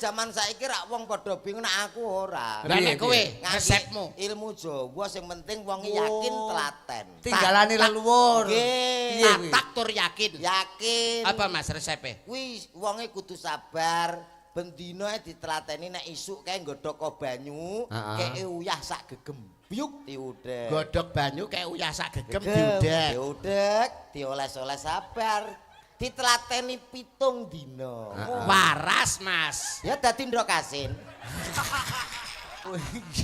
jaman saiki rak wong padha bingung nek aku ora. Lah nek kowe resepmu ilmu Jawa sing penting wong yakin telaten. Tinggalane leluhur. Nggih. tatak tur yakin. Yakin. Apa Mas resepe? Kuwi wonge kudu sabar. Bendino ditelateni nek isuk kae nggodhok banyu, keke uyah sak gegem. Biuk diudek. Godhog banyu kayak uyah sak gegem diudek. Diudek, dioles-oles sabar. Ditelateni 7 dina. Waras, Mas. Ya dadi ndok asin.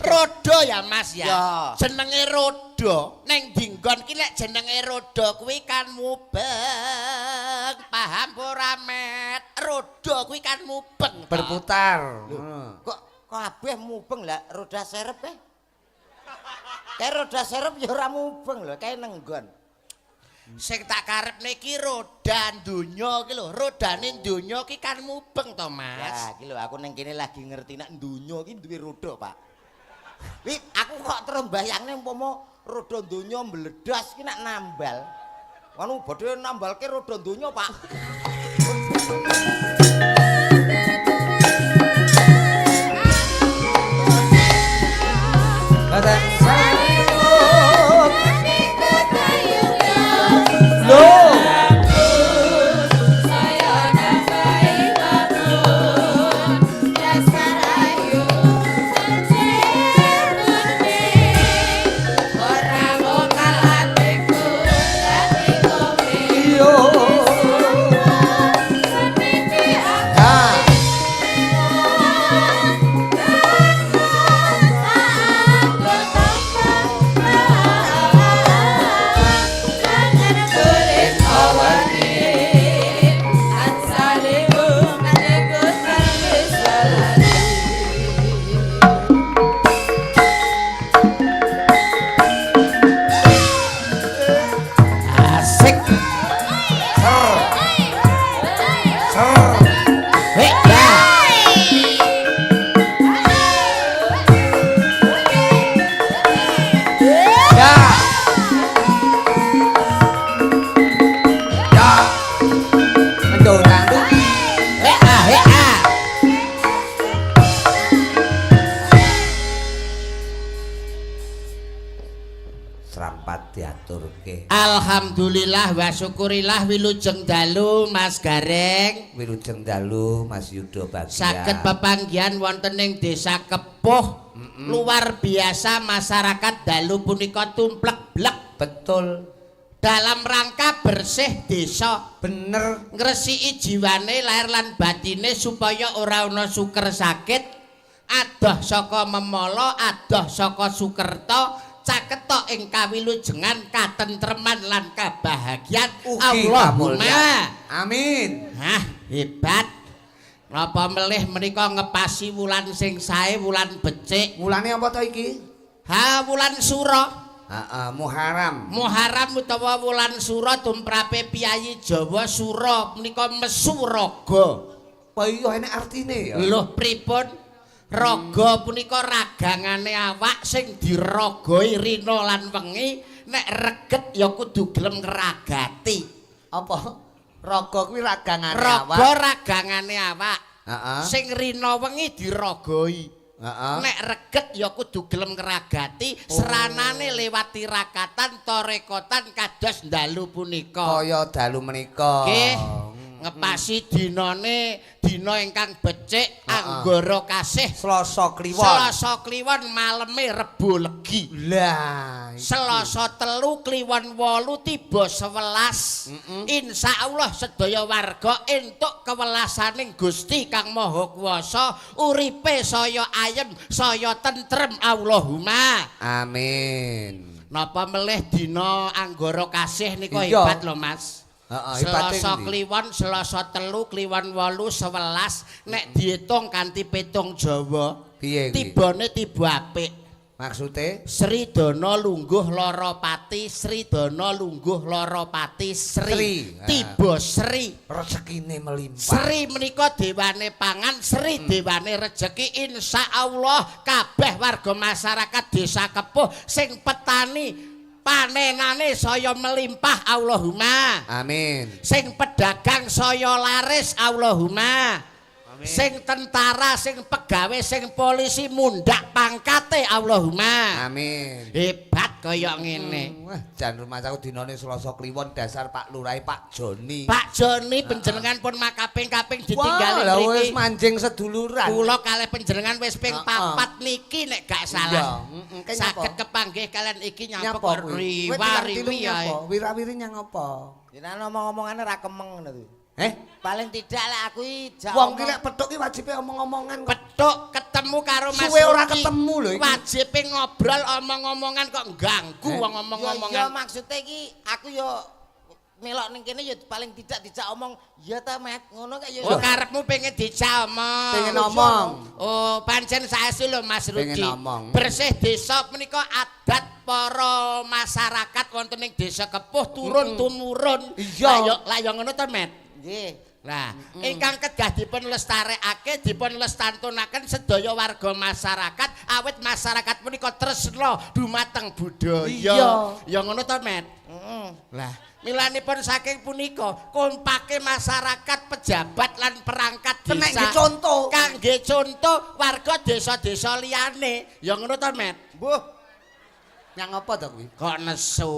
Rodo ya Mas ya. Ya. Jenenge rodo. Neng dinggon ki lek jenenge rodo kuwi kan mubeng. Paham ora Met? Rodo kuwi kan mubeng. Berputar. Kok kabeh mubeng lah roda serep Kayak roda serep ya ora mubeng lho, kayak nenggon. Sing tak karep niki roda donya ki lho, rodane donya ki kan mubeng to, Mas. Ya, iki lho aku ning kene lagi ngerti nek donya ki duwe roda, Pak. Wi, aku kok terus mbayangne umpama roda donya mbledas ki nek nambal. Anu bodhe nambalke roda donya, Pak. Alhamdulillah wa syukurillah wilujeng dalu Mas Gareng. Wilujeng dalu Mas Yudo Bagja. Saged pepanggihan wonten ing Desa Kepuh. Luar biasa masyarakat dalu punika tumplek-blek. Betul. Dalam rangka bersih desa. Bener. Ngresiki jiwane lahir lan batine supaya ora ana suker sakit. Adoh saka memala, adoh saka sukerta. Caketok ing kawilujengan katentreman lan kabahagiaan Allahumma amin. Hah, hebat. Napa melih menika ngepasi wulan sing sae, wulan becik. Wulane apa to iki? Ha, wulan Sura. Heeh, Muharram. Muharram utawa wulan Sura tumrape piyayi Jawa Sura menika mesuraga. Apa iya enek artine ya? Lho pripun? Raga punika ragangane awak sing diragoi rina lan wengi nek reget ya kudu gelem ngragati. Apa? Raga kuwi ragangane awak. Raga ragangane awak. Heeh. Sing rina wengi diragoi. Heeh. Nek reget ya kudu gelem ngragati seranane lewat tirakatan tarekotan kados dalu punika. Kaya dalu menika. Nggih. Ngepasi dinane dina ingkang becik anggara kasih Selasa Kliwon. Selasa Kliwon maleme Rebo Legi. Lah, Selasa telu Kliwon 8 tiba 11. Insyaallah sedaya warga entuk kewelasaning Gusti Kang Maha Kuwasa, uripe saya ayem, saya tentrem Allahumma. amin. Napa melih dina anggara kasih nika hebat lho Mas. Selasa Kliwon, Selasa telu, Kliwon 8, 11 nek diitung kanthi petung Jawa. Piye kuwi? Tibane tiba apik. Maksude? Sri Dana lungguh lara pati, Sri Dana lungguh lara pati, Sri. Tiba Sri. Rezekine melimpah. Sri menika dewane pangan, Sri dewane rejeki. Insyaallah kabeh warga masyarakat Desa Kepuh sing petani panenane saya melimpah Allahumma. Amin. Sing pedagang saya laris Allahumma. sing tentara, sing pegawe, sing polisi mundak pangkate Allahumma. Amin. Hebat kaya ngene. Wah, jan rumah aku dinane Selasa Kliwon dasar Pak Lurahe Pak Joni. Pak Joni panjenengan pun makaping-kaping ditinggali Wah, lha wis mriki. manjing seduluran. Kula kalih panjenengan wis ping 4 niki nek gak salah. Iya, Saged kepanggih kalian iki nyapa Nyapa kok kuwi? riwa-riwi ae. Wirawiri nyang apa? Jenengan ngomong-omongane ra kemeng ngono kuwi. Paling tidak lek aku iki Wong ki lek petuk ki wajibe omong-omongan kok. Petuk ketemu karo Mas Suwe ora Ruki. ketemu lho iki. Wajibe ngobrol omong-omongan kok ganggu wong Ya omong-omongan. maksudnya iki aku yo melok ning kene ya paling tidak dijak omong ya ta Met ngono kaya Oh karepmu pengen dijak omong. Pengen ngomong. Oh pancen saestu lho Mas Rudi. Pengen ngomong. Bersih desa menika adat para masyarakat wonten ing desa Kepuh turun tumurun. Iya. Lah yo ngono to Met. nggih. Nah, ingkang kedah dipun lestarekake, dipun lestantunaken sedaya warga masyarakat, awit masyarakat punika tresna dumateng budaya. Iya. Ya ngono to, Met? Lah, milanipun saking punika kompake masyarakat, pejabat lan perangkat Kenek desa. nggih contoh. Kangge contoh warga desa-desa liyane. Ya ngono to, Met? Mbuh, Nyang apa to kuwi? Kok nesu?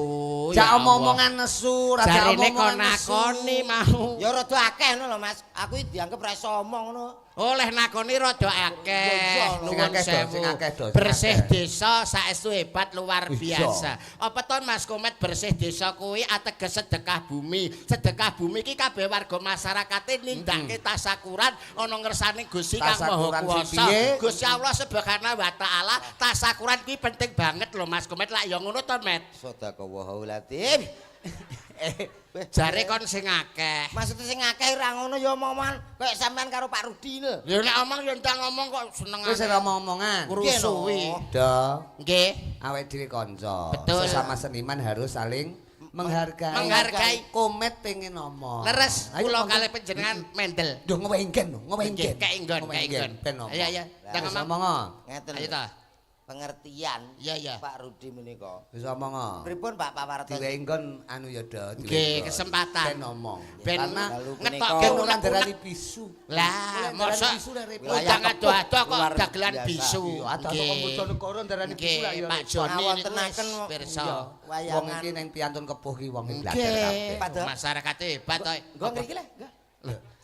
Jak omong-omongan nesu, ra jak Jarine kok omongan nesu. nakoni mau. ya rada akeh ngono lho Mas. Aku iki dianggep ra iso omong ngono. Oleh nakoni rada akeh, Iya, nuwun sing akeh do, sewu. sing akeh do, sing Bersih akeh. desa saestu hebat luar Iya. biasa. Apa to Mas Komet bersih desa kuwi ateges sedekah bumi. Sedekah bumi iki kabeh warga masyarakate nindakake tasakuran ana ngersane Gusti Kang Maha Tasakuran Kuwasa. piye? Gusti Allah Subhanahu wa taala tasakuran kuwi penting banget lho Mas Komet. Lah ya ngono to Met. Sadaqallahul Lazim. Jare kon sing akeh. Maksudnya sing akeh ra ngono ya omongan kayak sampean karo Pak Rudi lho. Ya nek omong ya entah ngomong kok seneng Wis ora omong-omongan. rusuhi. Do, Nggih. awake dhewe kanca. Betul. Sesama seniman harus saling menghargai. Menghargai. Komet pengen ngomong. Leres Ayo, kula ngomong. kalih panjenengan mendel. Duh ngewengken lho, ngewengken. Kayak inggon, kayak inggon. Ben ngomong. Iya, iya. Lah, Jangan Wis ngomong. ngomong. Ngeten Ayo lho. ta. Pengertian Iya, iya. Pak Rudi menika. Wis ngomong. Pripun Pak Pawarto? Diwengkon anu ya do. Nggih, kesempatan. Ben ngomong. Ben Karena lalu ngetokke kan unek ora darani bisu. Lah, mosok bisu lah repot. Wilayah udang Kepuh, ado-ado kok luar dagelan biasa. bisu. Iya, ada kok bocah negara darani bisu lah ya. Pak Joni Ngawontenaken niku wis pirsa. Wong Wayangan. iki ning piantun kepuh ki wong belajar Nggih. kabeh. Padha. Masyarakat hebat to. Nggo ngriki lho, nggo.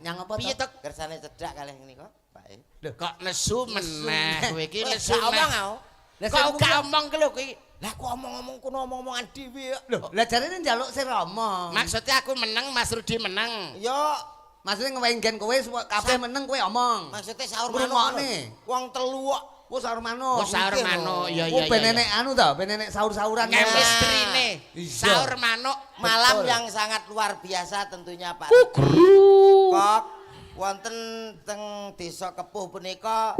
Nyang apa Piye to? to? Kersane cedhak kalih menika, Pak. Kok nesu meneh kowe iki Wis nesu. gak omong meneh. aku. Kok gak omong ki lho kuwi. Lah aku omong-omong kono omong-omongan dhewe ya. Lho, lah jarene njaluk sing omong. Maksudnya aku menang, Mas Rudi menang. Ya Maksudnya ngewengken kowe kabeh meneng kowe omong. maksudnya saur Ngrungokne. manuk. Wong telu kok. Wis saur manuk. Oh, saur mungkin, manuk. oh. Iya, Oh, iya, ben iya. enek anu to, ben enek saur-sauran. Chemistry-ne. Iya. Saur manuk. Malam Betul. yang sangat luar biasa tentunya Pak. Kok wonten teng Desa Kepuh punika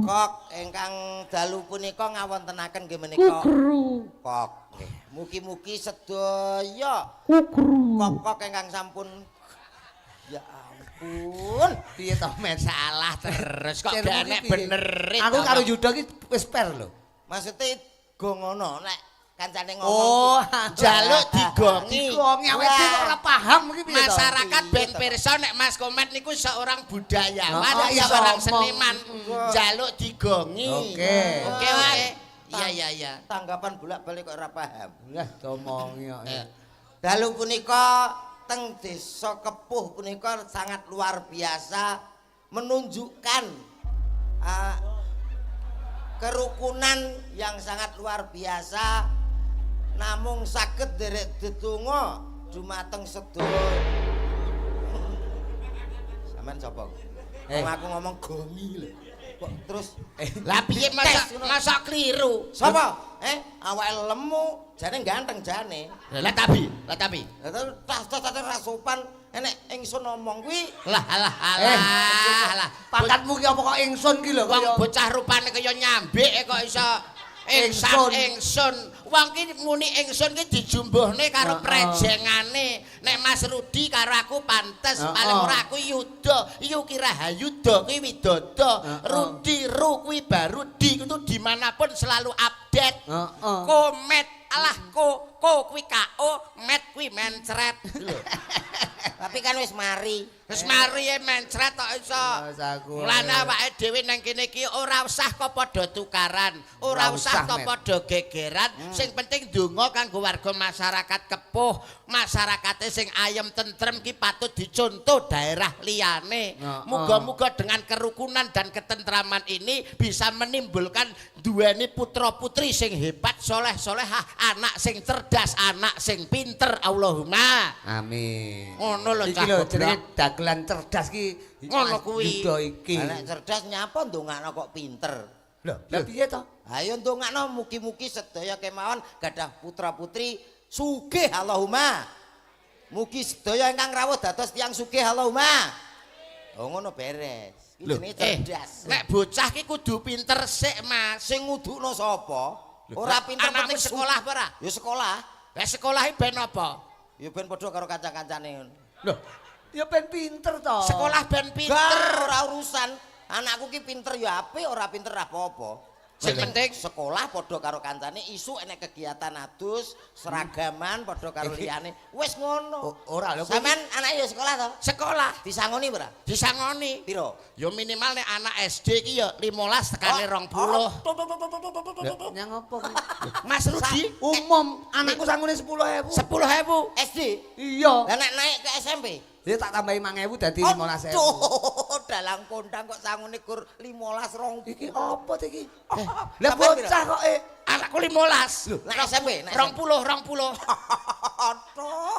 kok ingkang dalu punika ngawontenaken nggih menika kok nggih. Mugi-mugi sedaya kok ingkang sampun ya ampun. Piye to, Met? Salah terus kok Cermu gak ki enek piye? bener. Aku karo Yuda ki wis per lho. Maksudnya go ngono nek kancane ngomong. Oh, jaluk digongi. Digongi awake dhewe ora paham iki piye to? Masyarakat Iya, ben toh. pirsa nek Mas Komet niku seorang budayawan, Oh, iya, seorang ngomong. seniman. Jaluk digongi. Oke. Oke, oke. Iya, iya, iya. Tanggapan bolak-balik kok ora paham. Lah domongi kok. Eh, Dalu punika teng Desa Kepuh punika sangat luar biasa menunjukkan kerukunan yang sangat luar biasa namung saged derek dedonga dumateng sedaya. Sampeyan sapa? Wong aku ngomong gongi lho. Kok terus Lah piye masa keliru? sapa? Awake lemu, jane ganteng jane. Lah tapi, lah tapi. Tas-tas ra sopan enek ingsun ngomong kuwi Lah alah alah lah. Pangkatmu ki apa kok ingsun ki lho Wong kaya bocah rupane kaya nyambik kok iso Ingsun. ingsun. Wong ki muni ingsun ki dijumbuhne karo prejengane. Nek Mas Rudi karo aku pantes, paling ora aku Yuda. Yuki Rahayuda kuwi Widodo. Rudi Ru kuwi baru di itu dimanapun selalu update. Komet alah ko kuwi KO, met kuwi mencret. tapi kan wis mari Wis mariye mencret kok iso. Mulane awake dhewe nang kene iki ora usah kok padha tukaran, ora usah kok padha gegeran, sing penting donga kanggo warga masyarakat kepuh, masyarakate sing ayem tentrem ki patut dicontoh daerah liyane. Muga-muga dengan kerukunan dan ketentraman ini bisa menimbulkan duweni putra-putri sing hebat, soleh-solehah, anak sing cerdas, anak sing pinter. Allahumma amin. Ngono lho iki lho jenenge dagelan cerdas ki ngono kuwi. Iki. Anak cerdas nyapa ndongakno kok pinter. Lho piye to? Ayo ndongakno mugi-mugi sedaya kemawon gadah putra-putri sugih Allahumma. Mugi sedaya ingkang rawuh dados tiyang sugih Allahumma. Oh ngono beres. Iki jenenge cerdas. Nek bocah ki kudu pinter sik, Mas. Sing ngudukno sapa? Ora pinter penting sekolah apa ora? Ya sekolah. Lah sekolah iki ben apa? Ya ben padha karo kanca-kancane. Lho, ya ben pinter to. Sekolah ben pinter. Ora urusan. Anakku ki pinter ya apik, ora pinter apa-apa. Sing penting sekolah padha karo kancane, isuk enek kegiatan adus, seragaman padha karo liyane. Wis ngono. Ora lho. Sampeyan anake ya sekolah to? sekolah Disangoni ora? disangoni. Piro? Ya minimal nek anak SD ki ya 15 tekane 20. Nyang apa ki? Mas Rudi Umum, anakku sangune 10.000. 10.000. SD. Iya. Lah nek naik ke SMP? Ya tak tambahi 5.000 dadi 15.000. Aduh, dalang kondang kok sangune kur 15 rong. Iki apa to iki? Lah bocah kok Anakku 15. Lho, nek SMP, nek 20. Aduh.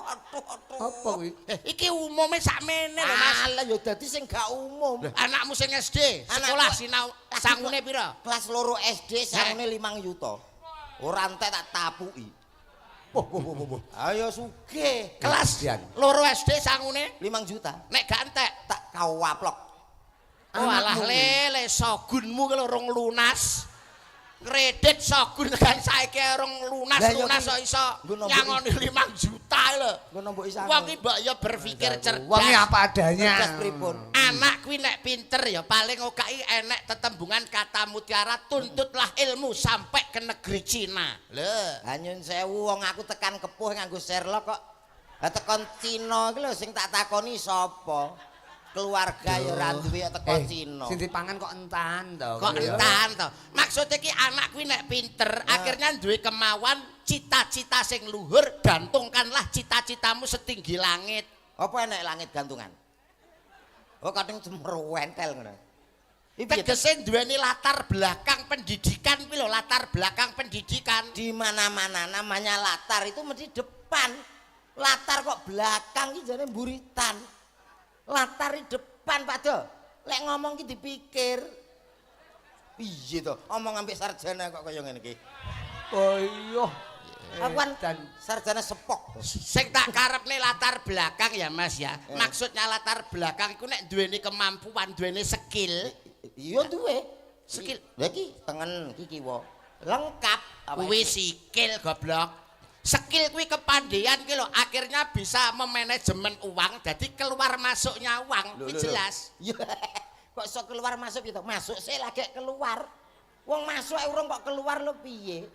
apa kuwi? Iki umume sakmene lho, Mas. Alah ya dadi sing gak umum. Anakmu sing SD, sekolah sinau sangune pira? Kelas loro SD sangune 5 yuta. Ora entek tak tapuki. Ayo sugih. Kelas loro SD sangune 5 juta. nek gak entek Tak kawaplok. oh alah lele sogunmu ki lho rong lunas. Kredit sogun kan saiki rong lunas kok iso nyangoni 5 juta lho. Ngono mbok isane. Wong iki mbok ya berpikir cerdas. Wong apa adanya. Cerdas pripun? Anak kuwi nek pinter ya paling okai enek tetembungan kata mutiara tuntutlah ilmu sampai ke negeri Cina. Lho, Anyun sewu wong aku tekan kepuh nganggo Sherlock kok. Lah tekan Cina iki lho sing tak takoni sapa? Keluarga ya ora duwe teko Cina. Sing dipangan kok entan to. kok entan to. Maksudnya ki anak kuwi nek pinter akhirnya duwe kemauan cita-cita sing luhur, gantungkanlah cita-citamu setinggi langit. Apa enek langit gantungan? Oh kadang cemruwentel ngono. Tegese duweni latar belakang pendidikan kuwi lho, latar belakang pendidikan. Di mana-mana namanya latar itu mesti depan. Latar kok belakang iki jane mburitan. Latar di depan Pak Do. Lek ngomong ki dipikir. Piye to? Omong ambek sarjana kok kaya ngene iki. Oh iya. Aku kan sarjana sepok. Sing tak karepne latar belakang ya Mas ya. Maksudnya latar belakang iku nek duweni kemampuan, duweni skill. Iya duwe. Skill. Lah iki tengen iki kiwa. Lengkap. Kuwi sikil goblok. Skill kuwi kepandaian ki lho akhirnya bisa memanajemen uang jadi keluar masuknya uang kuwi jelas. Ya kok iso keluar masuk gitu. Masuk sih lagi keluar. Wong masuk urung kok keluar lho piye?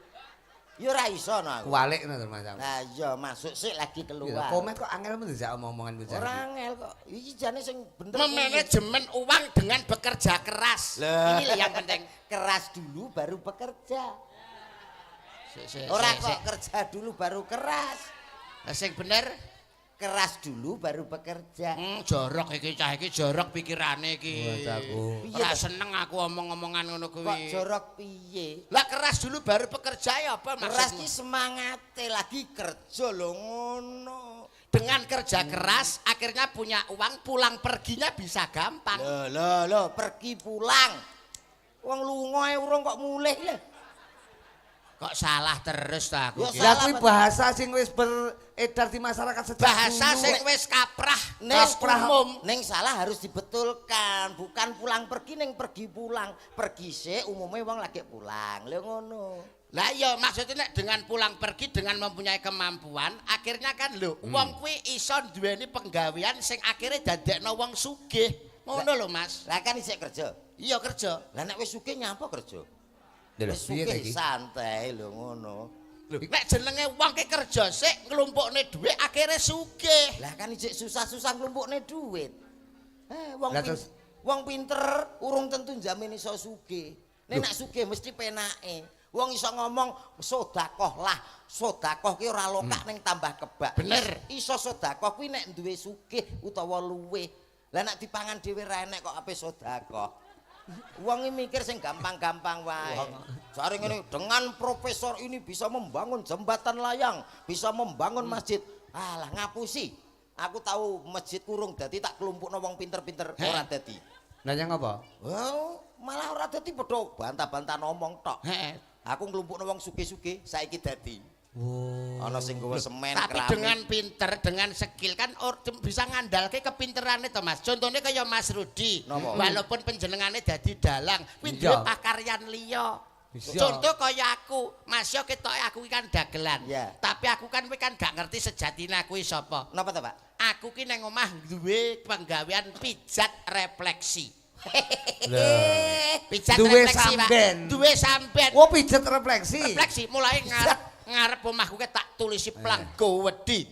Ya ora iso no aku. Kualik ngono Mas. Nah iya masuk sih lagi keluar. Komet kok angel menjak omong-omongan bocah. Ora angel kok. Iki jane sing bener. Memanajemen uang dengan bekerja keras. Ini yang penting. Keras dulu baru bekerja. Sik, Ora kok kerja dulu baru keras. sing bener Keras dulu baru bekerja. jorok iki cah iki jorok pikirane iki. Bocahku. Ora seneng aku omong-omongan ngono Kok kuwi. jorok piye? Lah keras dulu baru bekerja ya apa Keras maksudmu? ki semangate lagi kerja lho ngono. Dengan kerja keras akhirnya punya uang pulang perginya bisa gampang. Lho pergi pulang. Wong lunga urung kok mulih lho. Kok salah terus ta aku. Ya, iki? Lah kuwi bahasa sing wis beredar di masyarakat sejak Bahasa dulu. sing wis kaprah Kaprah umum. Neng salah harus dibetulkan, bukan pulang pergi neng pergi pulang. Pergi sih umumnya wong lagi pulang. Lho ngono. Lah iya maksudnya nek dengan pulang pergi dengan mempunyai kemampuan akhirnya kan lho wong kuwi iso duweni penggawean sing akhirnya dadekno wong sugih. Ngono lho Mas. Lah kan isih kerja. Iya kerja. Lah nek wis sugih nyapa kerja? Lho Wis piye ta sugih iki? santai lho ngono. Nek jenenge wong ki kerja sik nglumpukne dhuwit akhirnya sugih. Lah kan isih susah-susah nglumpukne duit. Lah terus Wong pinter urung tentu njamin iso sugih. Nek nak sugih mesti penake. Wong iso ngomong sedekah lah. Sedekah ki ora lokak ning tambah kebak. Bener. Iso sedekah kuwi nek duwe sugih utawa luwih. Lah nek dipangan dhewe ra enek kok ape sedekah. Wong iki mikir sing gampang-gampang wae. Jare ngene, dengan profesor ini bisa membangun jembatan layang, bisa membangun masjid. Alah ngapusi. Aku tahu masjid kurung dadi tak kelompokno wong pinter-pinter ora dadi. Lah nyang apa? Oh, malah ora dadi padha bantah-bantah ngomong tok. Heeh. Aku nglumpukno wong sugih-sugih saiki dadi. Oh. Ana sing nggawa semen Tapi keramik. dengan pinter, dengan skill kan bisa ngandalke kepinterane to Mas. Contohnya kaya Mas Rudi. Napa? Walaupun penjenengane dadi dalang, kuwi Iya. duwe pakaryan liya. Bisa. Contoh kaya aku, Mas yo ketoke aku iki kan dagelan. Iya. Tapi aku kan gak ngerti sejatine aku iki sapa. Napa to, Pak? Aku ki nang omah duwe penggawean pijat refleksi. Pijat Duwe refleksi, Pak. samben. Duwe samben. Oh pijet refleksi. Refleksi mulai ngarep omahku ke tak tulisi plang gowedi.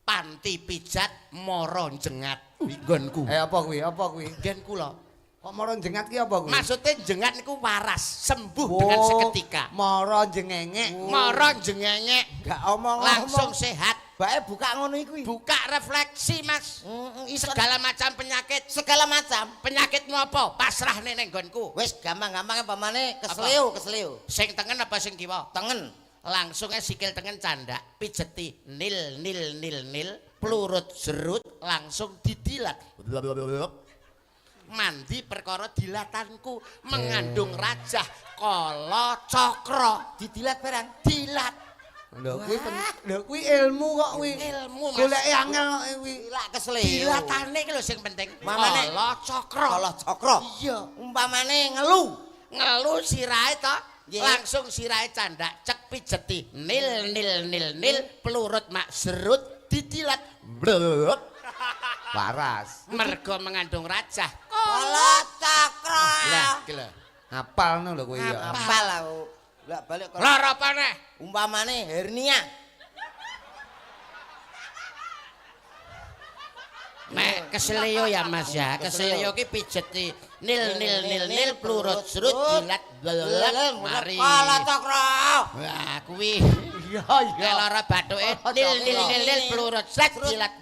Panti pijat mara jengat nggonku. Apa kuwi? Apa kuwi? Nggen kula. Kok mara jengat ki apa kuwi? Maksudnya jengat niku waras, sembuh dengan seketika. Mara jengengek. Mara jengengek Gak omong langsung sehat. Bae buka ngono iki. Buka refleksi, Mas. Segala macam penyakit. Segala macam. Penyakitmu apa? Pasrah ning nggonku. Wis gampang-gampang pamane kesleo. Sing tengen apa sing kiwa? Tengen. Langsung sikil tengen candak, pijeti nil nil nil nil, pelurut serut langsung didilat. Mandi perkara dilatanku mengandung rajah kala cakra. Didilat barang. Dilat Lho kuwi ilmu kok kuwi. ilmu Mas. Golek angel kok kuwi. Lak kesleo. Dilatane iki lho sing penting. Mamane- Kala cakra. Kala cakra. Iya. Umpamane ngelu. Ngelu sirahe to. Nggih. Langsung sirahe candak cek pijeti nil nil nil nil pelurut mak serut didilat. Waras. Mergo mengandung rajah. Kala cakra. Lah, iki lho. Hafalno lho kuwi ya. Apal aku. Lah balik kok. Lara apa neh? Umpamane hernia. Nek keselio ya Mas ya. Keselio ki pijeti nil nil nil nil pelurut serut dilat mari. Kala cakra. Wah, kuwi Iya nek lara bathuke nil nil nil nil pelurut serut dilat.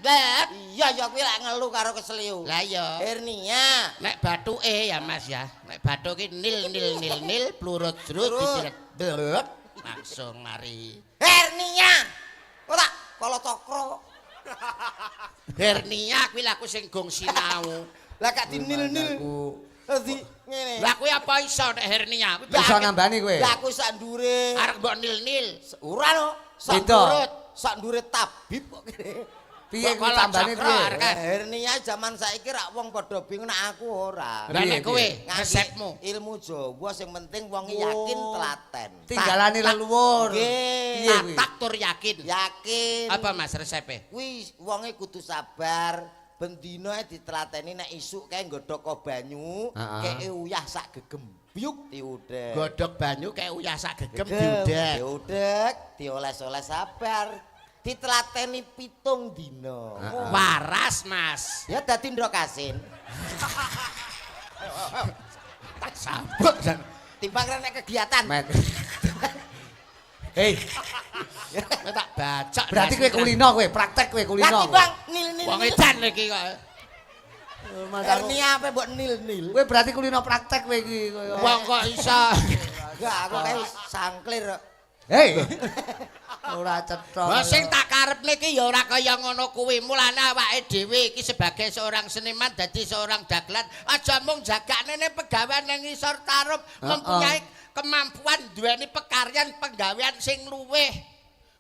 Iya ya kuwi lak ngelu karo kesleo. Lah iya. Hernia. Nek bathuke ya Mas ya. Nek bathu ki nil nil nil nil pelurut serut didilat. Langsung mari. Hernia. Ora kala cakra. Hernia kuwi lha aku sing gong sinau. Lah gak dinil-nil. Dadi ngene. Lah kuwi apa iso nek hernia? Kuwi Bisa nambani kowe. Lah aku sak ndure. arep mbok nil-nil. Ora no. Sak Beda. ndurut, sak ndure tabib kok kene. Piye kuwi Kala tambane cakra, piye? Arkan. Hernia zaman saiki rak wong padha bingung nek aku ora. Lah nek kowe Ngangge resepmu. ilmu Jawa sing penting wong yakin telaten. Tinggalane leluhur. Nggih. Piye kuwi? Tak tur yakin. Yakin. Apa Mas resepe? Kuwi wonge kudu sabar. Bendina ditelateni nek isuk kae nggodhok banyu, Heeh. keke uyah sak gegembyuk diudek. Godhog banyu kayak uyah sak gegem Gegem, diudek. diudek, dioles-oles sabar. Ditelateni 7 dina. Waras Mas. Ya dadi ndok asin. Tak sambut. Timbang nek kegiatan. Met. Hei, Kowe tak bacok. berarti kowe kulino kowe, praktek kowe Lah kulino. timbang nil-nil. Wong edan iki kok. Hernia apa mbok nil-nil. Kowe berarti kulino praktek kowe iki kaya. Wong kok iso. Enggak, aku kae sangklir. Hei. Ora cetha. Wah sing tak karepne iki ya ora kaya ngono kuwi. Mulane awake dhewe iki sebagai seorang seniman dadi seorang dagelan aja mung jagakne ning pegawean ning ngisor tarup, mempunyai kemampuan duweni pekaryan penggawean sing luwih.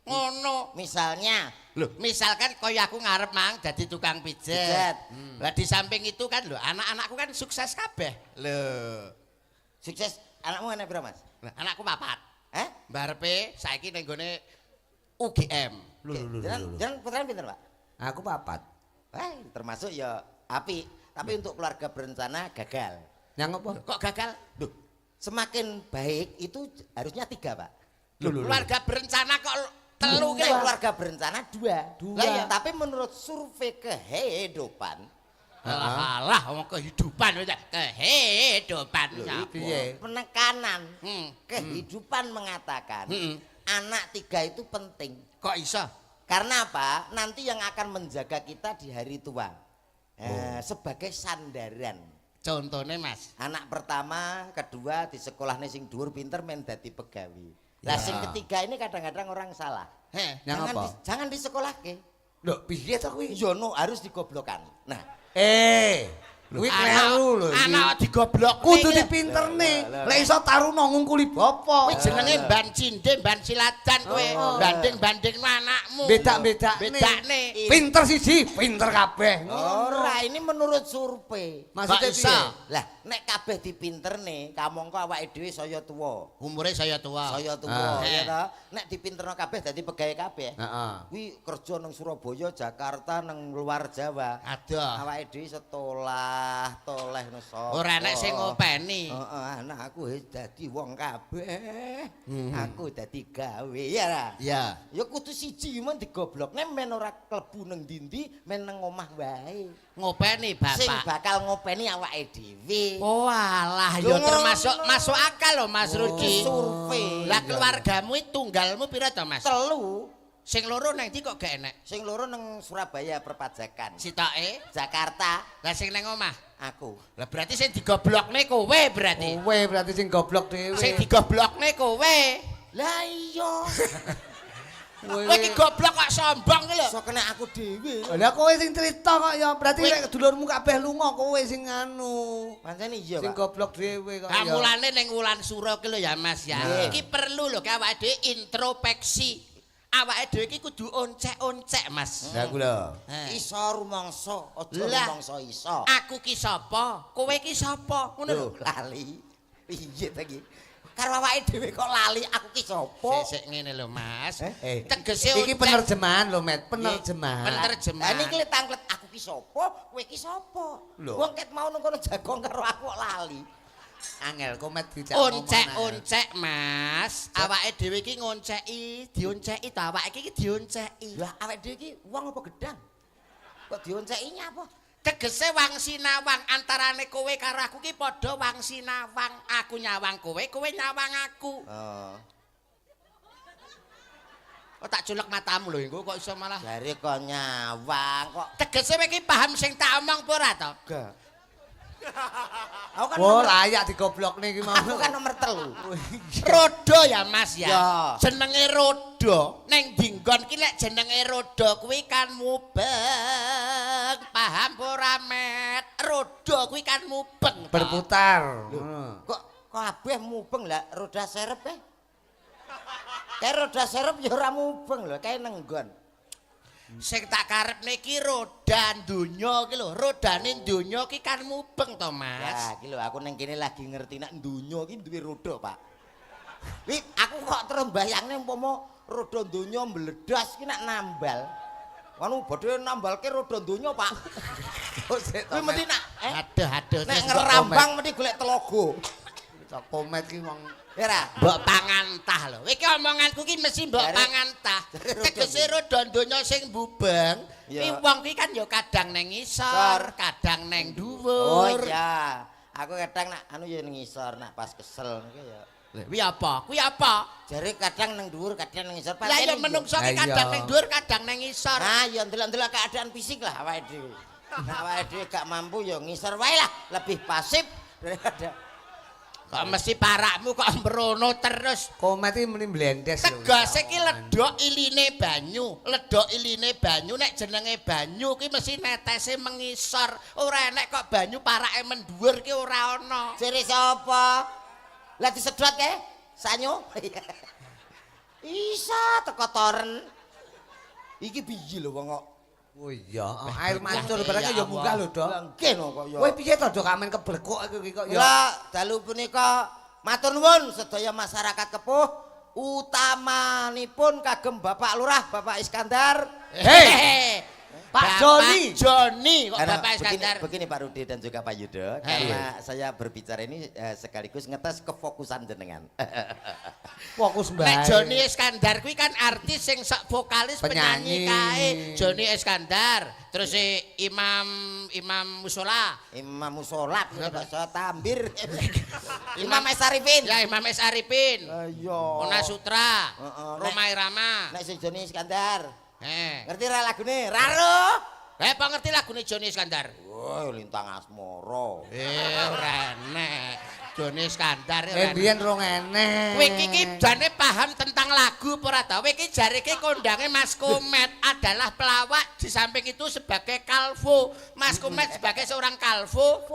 Ngono. Misalnya, Loh, misalkan kaya aku ngarep mang dadi tukang pijet. Pijet. Lah di samping itu kan lho, anak-anakku kan sukses kabeh. Lho. sukses anakmu anak berapa, Mas? Lah, anakku papat. Eh? Saiki ning gone UGM. Jangan putrane pinter, Pak? Aku papat. Termasuk ya api, tapi untuk keluarga berencana gagal. Yang apa? Kok gagal? Duh, semakin baik itu harusnya 3, Pak. Keluarga berencana kok telu ki. Keluarga berencana 2. Dua. Lah ya, tapi menurut survei kehidupan Alah, wong kehidupan kehidupan. Piye? Penekanan. Hmm. Kehidupan mengatakan anak 3 itu penting. Kok iso? Karena apa? Nanti yang akan menjaga kita di hari tua. Sebagai sandaran. Contohnya Mas. Anak pertama, kedua di sekolahnya sing dhuwur pinter men dadi pegawi. Lah sing ketiga ini kadang-kadang orang salah. Yang apa? Jangan di sekolah ke. Lho, piye to kuwi? Yo no harus digoblokan. Nah, Kuwi kleru lho iki. Anak digoblok. Kudu dipinterne. Lek iso taruna ngungkuli bapa. Kuwi jenenge ban cindhe, ban siladan kowe. Banding-banding anakmu. Beda-bedakne. Pinter siji, pinter kabeh. ora ini menurut survei. Maksudnya piye? Lah, nek kabeh dipinterne, kamangka awake dhewe saya tuwa. Umure saya tua. Saya tuwa, ya ta? Nek dipinterno kabeh dadi pegawe kabeh. Heeh. Kuwi kerja nang Surabaya, Jakarta, nang luar Jawa. Aduh. Awake dhewe setolah, toleh no sapa. Ora enek sing ngopeni. Heeh, anak aku wis dadi wong kabeh. Aku dadi gawe ya ra. Ya. Ya kudu siji men digoblok. Nek men ora klebu nang ndi-ndi, men nang omah wae. Ngopeni Sing bapak. bakal ngopeni awake dhewe. Oh alah, Lho, ya termasuk ngono. masuk akal loh Mas Rudi. Survei. Lah keluargamu itu tunggalmu pira to Mas? 3. Sing loro nang ndi kok gak enek? Sing loro nang Surabaya perpajakan. Sitoke. Jakarta Lah sing nang omah. aku. Lah berarti sing digoblokne kowe berarti. Kowe berarti sing goblok dhewe. Sing digoblokne kowe. Lah iya. Kowe iki goblok kok sombong ki lho. Iso kena aku dhewe. Lah kowe sing cerita kok ya berarti lek dulurmu kabeh lunga kowe sing anu. Pancen iya, Sing Pak. goblok dhewe kok ya. Kamulane ning wulan sura ki lho ya Mas ya. Nggih. Iki perlu lho ke awake dhewe introspeksi. Awake dhewe iki kudu oncek-oncek Mas. Lah ku lho. Iso rumangsa, aja Lah. rumangsa iso. Aku ki sapa? Kowe ki sapa? Ngono lho. Lho, lali. Piye ta iki? Karo awake dhewe kok lali aku ki sapa? Sik ngene lho Mas. Iki Tegese oncek. penerjemahan lho, Met, penerjemahan. Lah Penerjemahan. niki lek tanglet aku ki sapa, kowe ki sapa? Lho. Wong ket mau nang kono jagong karo aku kok lali. Angel kok Met dijak Oncek-oncek Mas. Awake dhewe iki ngonceki, dionceki ta awake iki dionceki. Lah awake dhewe iki wong apa gedang? Kok dionceki nyapa? Tegese wang sinawang antarane kowe karo aku ki padha wang sinawang. Aku nyawang kowe, kowe nyawang aku. Oh. Kok tak culek matamu lho engko kok iso malah. Jare kok nyawang kok. Tegese kowe iki paham sing tak omong apa ora to? Gak. Aku kan Oh, nomor, layak digoblokne iki mau. aku kan nomor 3. Rodo ya Mas ya. Ya. Jenenge rodo. Neng dinggon ki lek jenenge rodo kuwi kan mubeng. Paham ora Met? Rodo kuwi kan mubeng. to. Berputar. Kok kabeh mubeng lah roda serep Kayak roda serep ya ora mubeng lho, kayak nenggon. Sing tak karepne iki roda donya ki lho, rodane donya ki kan mubeng to, Mas. Ya, iki lho aku ning kene lagi ngerti nek donya ki duwe roda, Pak. Wi, aku kok terus mbayangne umpama roda donya mbledas ki nek nambal. Anu bodho nambalke roda donya, Pak. Kuwi mesti nak Aduh. nek ngerambang mesti golek telogo. Komet ki wong Ya ra? Mbok pangantah lho. Iki omonganku ki mesti mbok Jare- pangantah. jare Tegese roda donya sing bubeng, Ya. ki wong ki kan ya kadang neng Sor. ngisor, kadang neng Oh dhuwur. iya. Aku kadang nak anu ya ning ngisor nak pas kesel niku ya. Kuwi apa? Kuwi apa? Jare kadang nang dhuwur, kadang nang ngisor. Lah ya menungso ki Lah kadang iya. neng dhuwur, kadang neng ngisor. Nah, ya ndelok-ndelok keadaan fisik lah awake dhewe. Nek awake dhewe gak mampu ya ngisor wae lah, lebih pasif daripada Kok mesti parakmu kok mbrono terus. komet iki muni blendes lho. Tegese ki ledok iline banyu. Ledok iline banyu nek jenenge banyu ki mesti netese mengisor. Ora enek kok banyu parake mendhuwur ki ora ana. jere sapa? Lah disedot ke? Sanyo? Isa teko toren. Iki piye lho wong kok. Oh iya, air mancur barangnya ya munggah lho, Dok. Nggih no kok ya. Kowe piye to, Dok, kamen keblekuk iki kok ya. Lah dalu punika matur nuwun sedaya masyarakat Kepuh utamanipun kagem Bapak Lurah, Bapak Iskandar. Hei! Pak Joni. Joni kok Karena Bapak Iskandar. begini Pak Rudi dan juga Pak Yudo, karena saya berbicara ini sekaligus ngetes kefokusan jenengan. Fokus mbae. Nek Joni Iskandar kuwi kan artis sing sok vokalis penyanyi kae. Joni Iskandar, terus Imam Musola. Imam Musolat bahasa Tambir. Imam S Arifin. Ya Imam S Arifin. Ayo. Ona Sutra. Heeh. Roma Irama. Nek sing Joni Iskandar. Ngerti Ngerti ra lagune? Raro. apa ngerti lagune Joni Iskandar? Oh, Lintang Asmara. Ora enek. Joni Iskandar ora. Mbiyen rong enek. Kowe iki jane paham tentang lagu apa ora ta? Kowe iki jare iki kondange Mas Komet adalah pelawak di samping itu sebagai kalvo. Mas Komet sebagai seorang kalvo,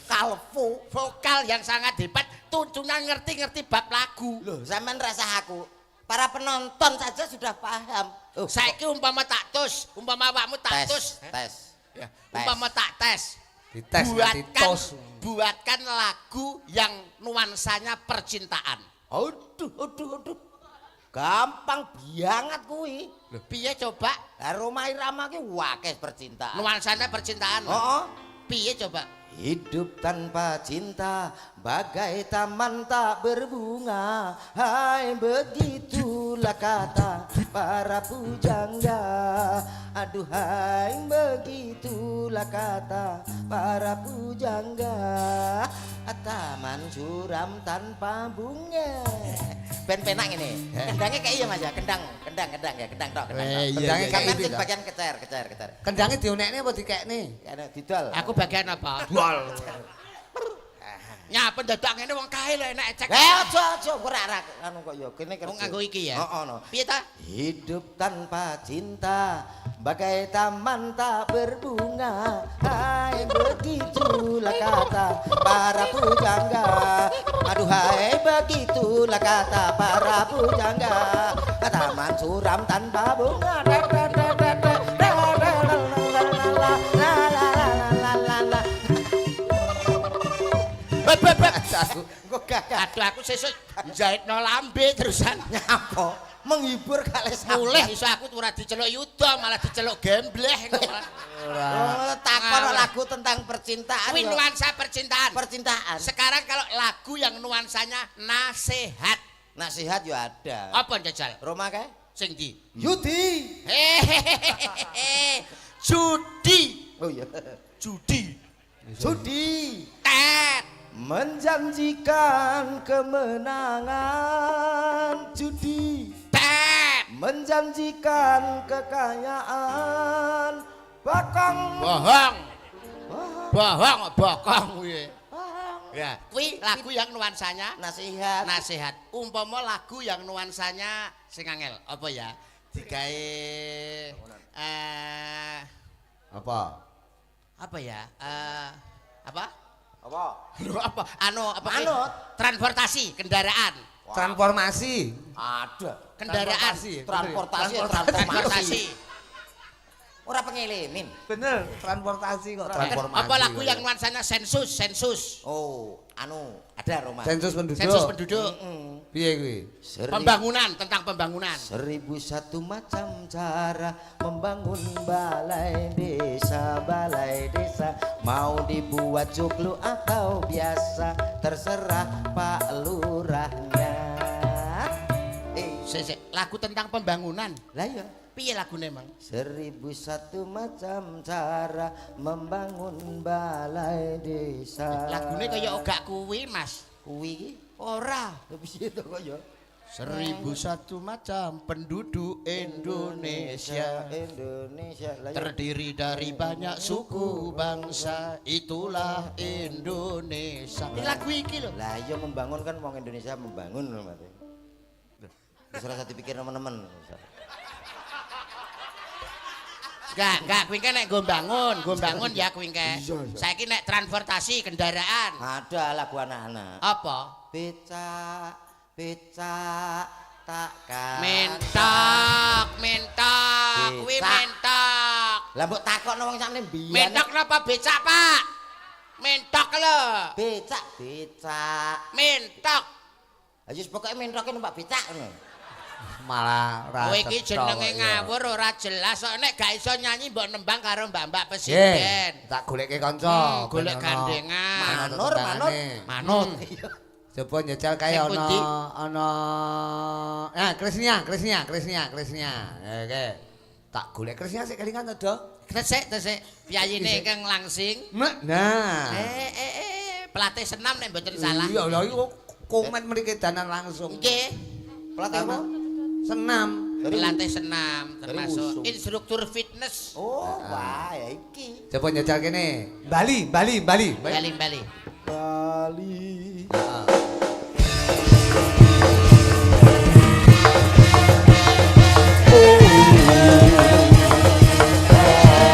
Kalvo. vokal yang sangat hebat, tuntunan ngerti-ngerti bab lagu. Loh, sampean rasa aku. Para penonton saja sudah paham. Oh, Saiki umpama tak tus, umpama awakmu tak tus, tes. ya, Tes. umpama tak tes. Dites nganti tos. Buatkan lagu yang nuansanya percintaan. Aduh. Gampang banget kuwi. Lho, piye coba? Lah Roma Irama ki wakeh percintaan. Nuansanya percintaan. Heeh. Piye coba? Hidup tanpa cinta bagai taman tak berbunga. Hai begitulah kata para pujangga. Aduhai begitulah kata para pujangga. Taman suram tanpa bunga. Ben-penak ini. Kendangnya kayak iya Mas ya, kendang tok. Kendangnya kayak Sampeyan itu sing dah. bagian kecer. Kendangnya dionekne apa dikekne? Kene didol. Aku bagian apa? Dual. Ya pendadak ngene wong kae lho enak ecek. Aja ora anu kok ya kene Wong nganggo iki ya. Heeh no. Piye ta? Hidup tanpa cinta bagai taman tak berbunga. Hai begitulah kata para pujangga. Aduhai begitulah kata para pujangga. Taman suram tanpa bunga. Engko gagah Aduh aku sesuk jahitno lambe terusan. nyapa menghibur kali Mulih iso aku ora diceluk yuda malah diceluk gembleh. Oh, takon lagu tentang percintaan. Kuwi yo. nuansa percintaan. Percintaan. Sekarang kalau lagu yang nuansanya nasihat. Nasihat yo ada. Apa jajal? Roma kae? Sing ndi? Yudi. Hehehe. Judi. Oh iya. Judi. Judi. Tet. Menjanjikan kemenangan. Judi. Tet. Menjanjikan kekayaan. Bakang. Bohong. Wah, Bohong, bokong kuwi. bakang. Ya, kuwi lagu yang nuansanya Nasihat. nasihat. Umpama lagu yang nuansanya sing angel, apa ya? Digawe Apa? apa ya? Apa? Apa? Lho, apa? Apa? Manut. Transportasi, kendaraan. Transformasi. Ada. Kendaraan. Transportasi. Ora pengelimin. Bener, transportasi kok. Apa lagu yang nuansanya sensus? Oh, ada Roma. Sensus penduduk. Sensus penduduk. Piye kuwi? Pembangunan, tentang pembangunan. 1001 macam cara membangun balai desa. Mau dibuat joglo atau biasa, terserah Pak Lurahnya. Lagu tentang pembangunan. Lah ya, Piye lagune, Mang? 1001 macam cara membangun balai desa. Lagune kaya ogak kuwi, Mas. Kuwi iki Ora. piye to kaya 1001 macam penduduk Indonesia Lah ya. terdiri dari banyak suku bangsa, itulah Indonesia. Ini lagu iki lho. Lah iya membangun kan wong Indonesia membangun lho Mas. Wis ora usah dipikir teman-teman. Enggak, kuwi nek nggo bangun ya kuwi engke. Saiki nek transportasi kendaraan. Ada lagu anak-anak. Apa? Becak takkan. Mentok, kuwi Becak. mentok. Lah mbok takokno wong sakne mbiyen. Mentok napa becak, Pak? Mentok lho. Becak. Mentok. Ayo pokoke mentoke numpak becak ngono. Malah ra. Kowe iki cetha jenenge kok ya. ngawur ora jelas kok nek gak iso nyanyi mbok nembang karo Mbak-mbak Ye, presiden. tak goleke kanca. Golek ben ono gandengan. manut Manut. tendangane. Manut. Coba njajal kae Sing pundi? ana Krisnya. Oke. Tak golek Krisnya sik kelingan to, Do. Tesik. Piyayine ingkang langsing. Nah. Pelatih senam nek mboten salah. Iya, lha iku komen mriki danan langsung. Nggih. Pelatih apa? Senam. Pelatih senam termasuk wushu. instruktur fitness. Oh, wah ya iki. Coba njajal kene. Bali. Bali. Bali.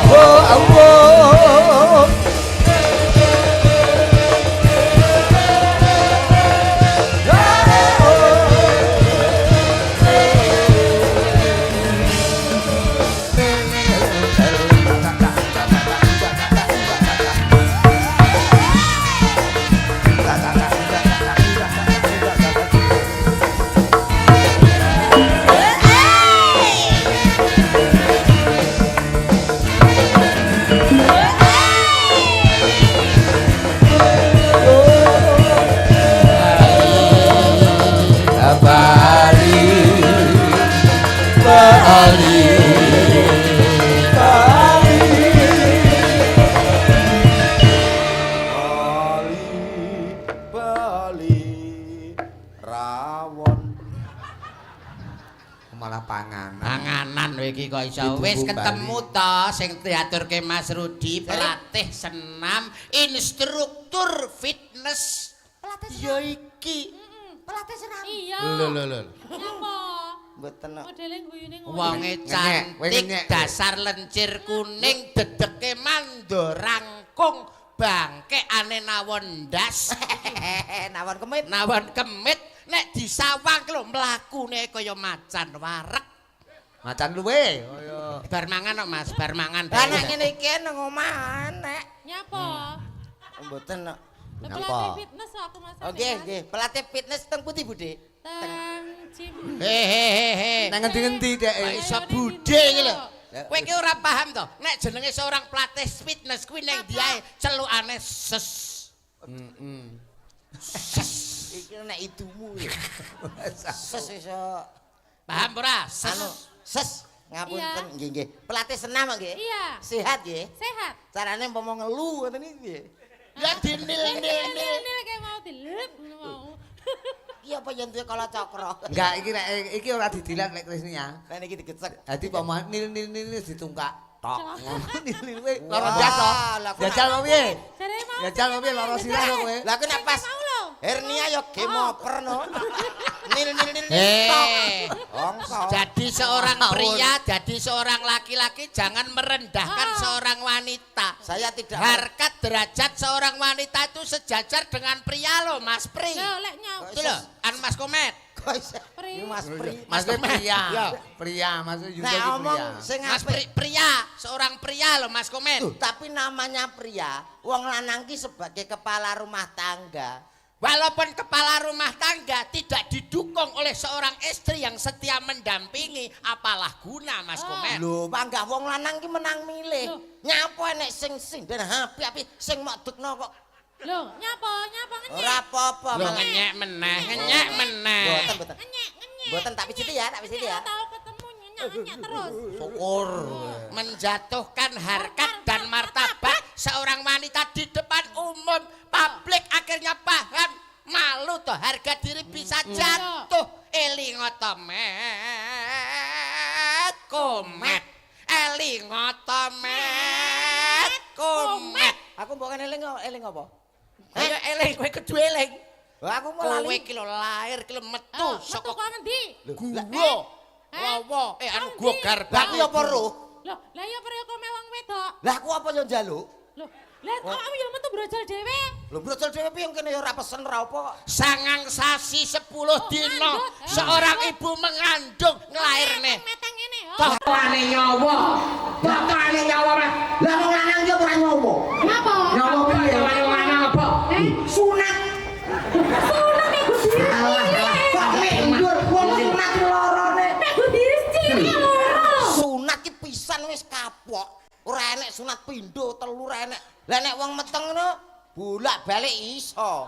Oh, Allah. Bali rawon. Malah panganan. Panganan kowe iki kok iso. Ditunggu Wis Bali. ketemu to sing diaturke Mas Rudi, pelatih senam, instruktur fitness. Ya iki. Pelatih senam. Iya. Lho. Nyapa? Mboten kok. Modele guyune ngono. Wonge Ngenyek, kowe cantik, ngenyek. dasar lencir kuning, dedeke mandorangkung, bangkekane nawon ndas. Nawon kemit. Nawon kemit nek disawang lho mlakune kaya macan wareg. Macan luwe. Kaya Bar mangan kok Mas, bar mangan. Lah nek ngene iki nang omah nek. Nyapa? Mboten kok. Lah Nyapa? pelatih fitness aku Mas. Nggih. Pelatih fitness teng pundi, Bude? Teng gym. Hehehe. nang ngendi-ngendi dek. Kok iso Ayo, budhe Ning iki lho. Dino. Kowe iki ora paham to, nek jenenge seorang pelatih fitness kuwi ning diae celukane ses. Iki nek idumu lho. Ses iso Paham ora? Ses. anu ses ngapunten nggih. Pelatih senam nggih. Iya. Sehat nggih. Sehat. Carane umpama ngelu ngoten iki nggih. Ya dinil-nil. Nil kayak mau dilep ngono mau. Iki apa yen duwe kala cakra. Enggak, iki ora didilat nek Krisnya. Lah niki digecek. Dadi pemain nil ditungkak. Tok. Nil kuwi Wah, loro ndas to. lah kok Jajal mau piye? Jare mau. Jajal mau piye loro sirah kok kowe. Lah aku nek pas Mau lho. hernia ya game over no. Nil. Eh. Ongko. Jadi seorang pria, jadi seorang laki-laki jangan merendahkan seorang wanita. Saya tidak Harkat derajat seorang wanita itu sejajar dengan pria loh, Mas Pri. Lho lek nyau. Itu loh, Mas Komet. kok iso. Pri. Ini Mas Pri. Mas Komet. pria. Ya. Pria, Mas juga Nek iki omong pria. sing Mas apik. Pria, seorang pria loh, Mas Komet. Tapi namanya pria, wong lanang ki sebagai kepala rumah tangga. Walaupun kepala rumah tangga tidak didukung oleh seorang istri yang setia mendampingi, apalah guna, Mas Komet. Lho, panggah wong lanang ki menang milih. Loh. Nyapa nek sing dan api-api sing mok dukno kok Lho, nyapa ngenyek. ora apa-apa Lo malah. ngenyek meneh. Mboten. Ngenyek. Mboten tak piciti ya, tak piciti ya. Tahu ketemu nyenyek terus. Syukur. Menjatuhkan harkat dan martabat seorang wanita di depan umum publik akhirnya paham malu toh harga diri bisa jatuh komet Aku mbok eling apa? ayo eling kowe kudu eling Lah aku mau kowe lali. ki lho lahir ki lho metu Metu saka kok ngendi? guwa lawa anu guwa Lah garbang aku ya apa roh? Lho, lah ya peryo kok mewang wedok. Lah aku apa yo njaluk? Lho, lah awakmu ya metu brojol dhewe. Lho brocol dhewe piye kene ya ora pesen ora apa kok. sangang sasi 10 dina ngandut. seorang ibu mengandung nglairne Meteng ngene. Tokane nyawa. Tokane nyawa mah. Lah wong lanang ki ora nyowo. Napa? Nyawa piye wong lanang apa? Sunat. Sunat iku diri. Kok mendur wong sunat lorone. Nek go diri cilik loro. Sunat ki pisan wis kapok. Ora enek sunat pindho, telu ora enek. Lah nek wong meteng ngono bolak-balik iso.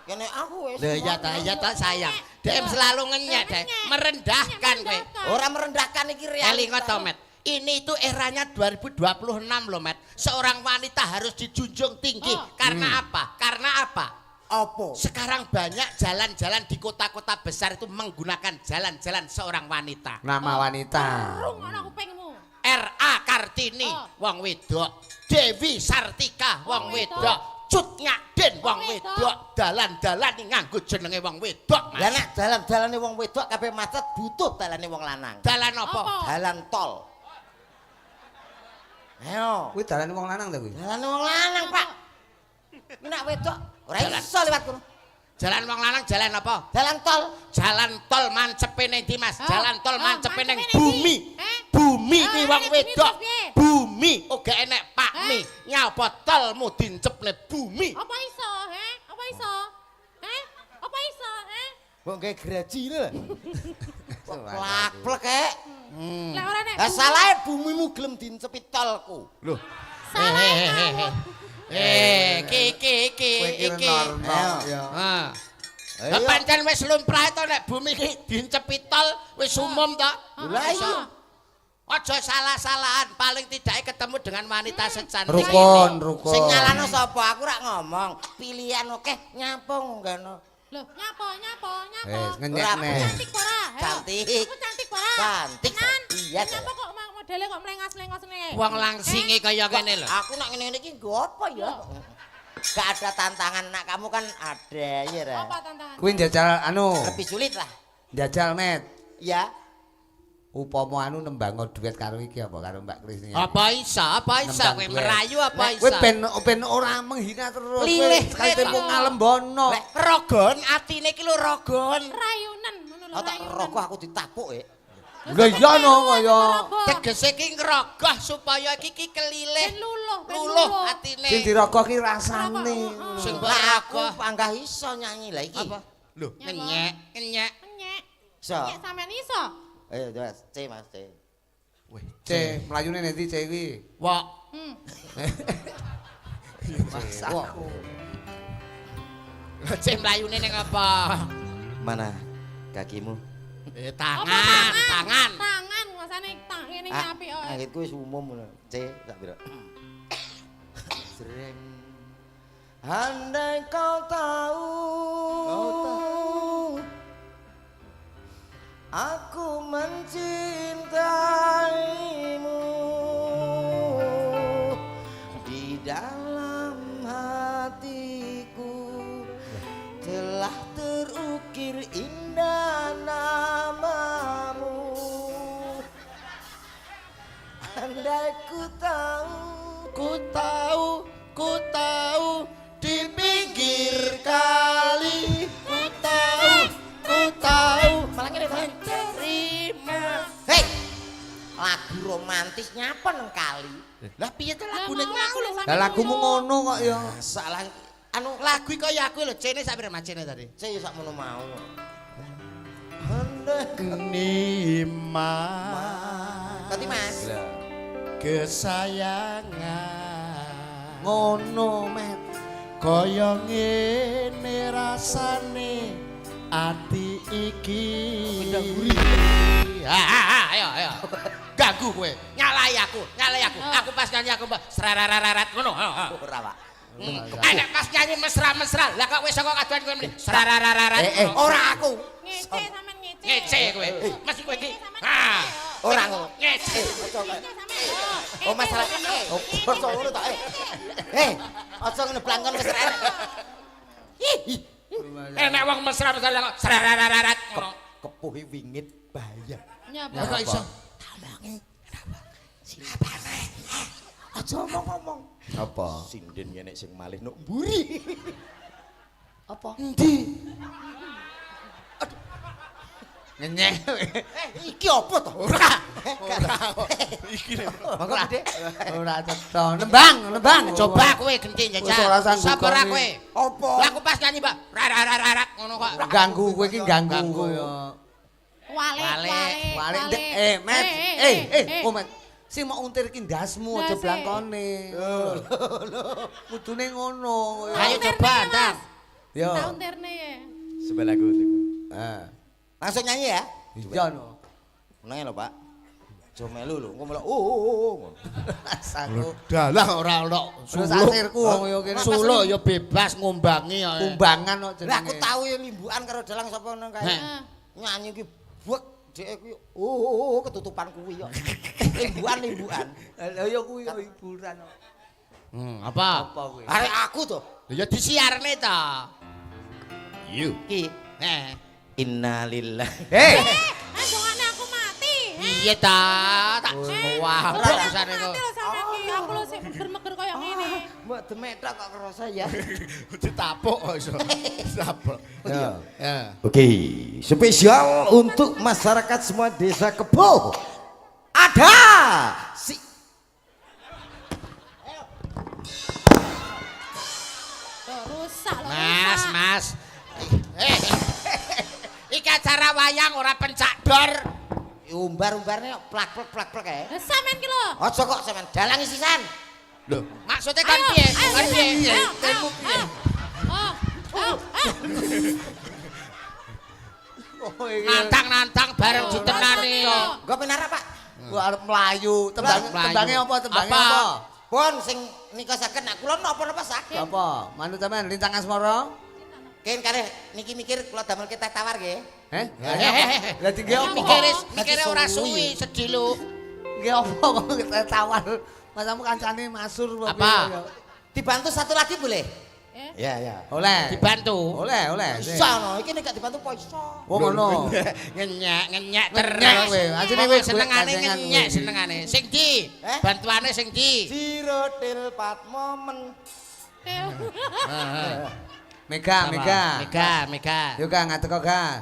Kene aku wis. Lah iya ta sayang. Dem selalu ngenyek deh, merendahkan kowe. Ora merendahkan iki Elingo realita. to, Met. Ini itu eranya 2026 loh, Met. Seorang wanita harus dijunjung tinggi. Karena apa? Karena apa? Apa? Sekarang banyak jalan-jalan di kota-kota besar itu menggunakan jalan-jalan seorang wanita. Nama wanita. Rungokno kupingmu. R.A. Kartini, wong wedok. Dewi Sartika, wong wedok. Cut Nyakden, wong wedok. Dalan-dalan nganggo jenenge wong wedok, Lah Mas. nek dalan-dalane wong wedok kabeh macet butuh dalane wong lanang. Dalan apa? Dalan tol. Ayo. Kuwi dalane wong lanang ta kuwi? Dalane wong lanang, Pak. Nek wedok ora iso liwat kono. Jalan wong lanang jalan apa? Dalan tol. Jalan tol mancepe ning ndi, Mas? Jalan tol mancepe ning mancepe ning bumi. ndi? Bumi Oh, kuwi wong ning bumi wedok. terus piye? Bumi oga enek pakmi. Nyapa tolmu dincepne bumi. Apa iso, he? Apa iso? He? Apa iso, he? Wong gawe graji lho. Plak-plek kek. Lah ora nek Lah salahe bumimu gelem dincepi tolku. Lho. salah. Iki. normal ya. Ah. Ayo. Lah pancen wis lumrah to nek bumi iki dincepi tol wis umum to. Lah iya. Aja salah-salahan, paling tidak ketemu dengan wanita secantik Rukun, ini. rukun. Sing nyalano sapa? Aku rak ngomong. Pilihan oke nyapung ngono. Loh, nyapa? Ngenyek Ora, neh. Cantik ora? Ayo. Cantik. Aku cantik ora? Cantik, Tenan? iya, Nyapa kok modelnya kok melengos-melengos ngene? Wong langsinge kaya kene lho. Aku nak ngene iki nggo apa ya? Gak ada tantangan nak kamu kan ada ya Ra. Apa tantangan? Kuwi njajal anu, Lebih sulit lah. njajal Met. Ya. Upama anu nembang duet karo iki apa karo Mbak Kris iki. Apa isa Nembang kowe duet. merayu apa Nek Kowe isa? ben ora menghina terus. Lilih, sekali lilih. tempo ngalembono. Lek rogon atine iki lho rogon. Rayunan, ngono lho. Oh tak rayunan. rokok aku ditapuk Lah iya no kaya. Tegese iki ngrogoh supaya iki kelilih. Ben luluh, ben Luluh luluh. atine. Sing dirogoh ki rasane. Sing mbok Lah aku rogoh. panggah iso nyanyi lah iki. Apa? Lho, ngenyek. Nyek. Iso. Nyek sampean iso? Ayo Mas, C Mas C. Weh, C, mlayune nanti C kuwi. wok. Wah. Cek mlayune ning apa? Mana kakimu? Tangan. Tangan, masane ngene iki apik kok. Angitku wis umum ngono. C tak pira. Sering andai kau tahu aku mencintaimu di dalam hatiku telah terukir indah namamu andai ku tahu di pinggir kali ku tahu malah ngene to terima hei lagu romantis nyapa nang kali Lah piye to Lah lagune mau aku lho sampean. Lah lagumu ngono kok ya. salah anu lagu kaya aku lho, cene sak pira macene tadi? saya sakmono mau andai Nima tadi Mas kesayangan Ngono, Met. kaya ngene rasane ati iki. Ayo. Ganggu kowe. Nyalai aku. Aku pas nyanyi aku srarararat ngono. ora Pak Nek pas nyanyi mesra-mesra, lah kok wis saka kaduan kowe mrene srarararat. ora aku Ngece sampean ngece. Ngece kowe. Mesti kowe iki. Ha. ora ngono Ngece. oh masalah oh aja ngono to aja ngono blangkon wis ra Nek wong mesra-mesra lah kok srarararat ngono. kepuhi wingit bahaya Nyapa? Kok iso? aja ngomong Apa? sinden nek sing malih nuk mburi apa Endi? Ngenyek. iki apa to ora iki monggo Gede Ora cetha. Nembang. Coba kowe genti Wis ora njajal. sanggup Sapa ra kok kowe? ini. apa Lah aku pas nyanyi, Mbak. Rararat ngono kok. Ganggu kowe iki ganggu ya. Wale ndek Met. Oh Met. Sing mau untir ki ndasmu aja Ndase. blangkone. Kudune ngono. Ayo coba, Ndang. Yo. Tahun terne ya. Sebelah lagu itu. Langsung nyanyi ya? Iya no. Nanya lho Pak. Jo melu lho, engko melok oh. Saku. Dalah ora ono Terus asirku wong yo kene. Solo ya bebas ngumbangi ya. Kumbangan kok Lah aku jenenge. tahu ya limbukan karo dalang sapa nang kae. Heeh. Nyanyi ki buek dhek kuwi ketutupan kuwi yo. Limbukan. Lah yo kuwi yo hiburan kok. Apa? Apa kuwi? Arek aku to. Ya disiarne ta. Yu. Ki innalillahi. Hei. Dongane aku mati. Iya ta, tak wah bangsane kok. Mati lho sampean ki. Aku lho sing meger-meger koyo ngene. Mbok demetak kok kerasa ya. Ditapuk kok iso. Ditapuk. Ya. Ya. Oke, spesial untuk masyarakat semua desa Kebo. Ada si Rusak lho. Mas. Iki acara wayang ora pencak dor. umbar-umbarne plak-plak kae. Lah sampean ki lho. Aja kok sampean dalang isisan. Lho, maksudnya kan piye? Kan piye? Temu piye? Nantang-nantang bareng ditenani kok. Nggo penara, Pak? Gua arep melayu. Tembangnya apa? Tembangnya Apa? apa? Pun sing nikasaken nak kula napa-napa saged. Apa? Manut sampean lintang asmara? Ken kare niki mikir kula damel kita tawar nggih. Heh? Lah tinggi apa? Mikire ora suwi, sedih lu. Nggih apa kok kita tawar? Masamu kancane masur Apa? Dibantu satu lagi boleh? Eh? Ya, ya. Oleh. Dibantu. Oleh. Iso no, iki nek gak dibantu po iso. Oh ngono. Ngenyek Ngenyek terus. kowe. Asline Kowe wis senengane gandengan ngenyek kowe. senengane. Sing di? Eh? Bantuane sing di? Sirotil Patmomen. Mega. Mega. Yo Kang ngadeg kok Kang.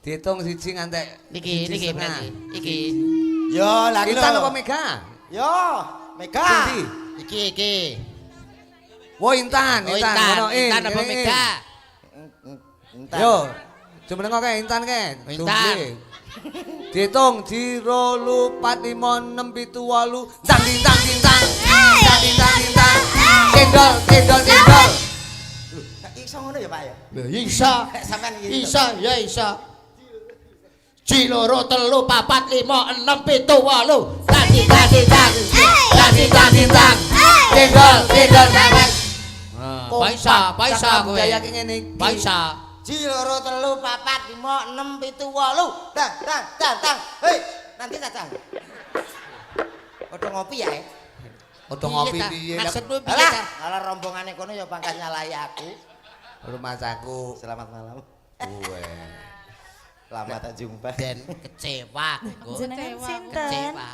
Dihitung siji ngantek. Niki siji berarti. setengah. Iki. Yo, lagi Kita apa Mega? Yo, Mega. Sindi. Iki. Wo Intan, Oh, Ngono, Intan apa ini. Mega? Entar. Yo. Coba nengok kae Intan kae. Intan. Duble. Dihitung 0 4 5 6 7 8 tang ting tang ting tang. Tang ting tang ting tang. Cendol. Iso ngono ya, Pak ya? Lho iso. Sampean Iso, ya iso. Ciloro telu papat lima enam pitu walu tadi tang Cendol sampean. Paisa kowe. Daya ki ngene iki. Paisa. Ciloro 3 4 5 6 7 8. Tang. Hei, nanti saja. Padha ngopi ya. Untuk ngopi piye? Maksudmu piye Alah, ta? alah rombongane kono ya pangkat nyalai aku. Rumah saku. Selamat malam. Kuwe. Lama tak jumpa. Den kecewa kok. Jenengan sinten? Kecewa.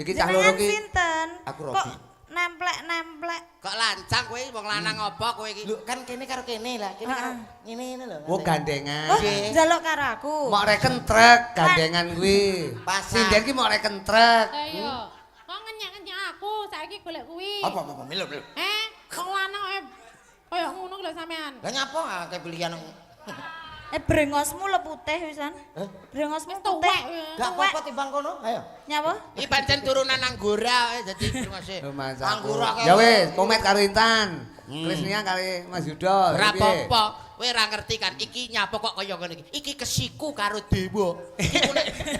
Iki cah loro Jenengan ki. sinten? Aku Kok Robi. nemplek-nemplek? Kok lancang kowe wong lanang apa kowe iki? Lu kan kene karo kene lah, kene karo ngene lho. Wo gandengan. Oh, njaluk karo aku. Mok reken trek gandengan kuwi. Pasar. Sinden ki mok reken trek. Ayo. Kok ngenyek-ngenyek aku saiki golek kuwi. Apa milu. Wong lanang koyo ngono lho sampean. Lah nyapa akeh pilihan. Brengosmu le putih wisan. Brengosmu Wis tuwek. putih. Gak apa-apa timbang kono. Ayo. Nyapa? Iki pancen turunan Anggora dadi ngose. Rumah saku. Anggura kae. Ya wis, komet karo Intan. Krisnia kali Mas Yudo. Ora Piye? apa-apa. Kowe ora ngerti kan iki nyapa kok kaya ngene iki. Iki kesiku karo dewa. Iku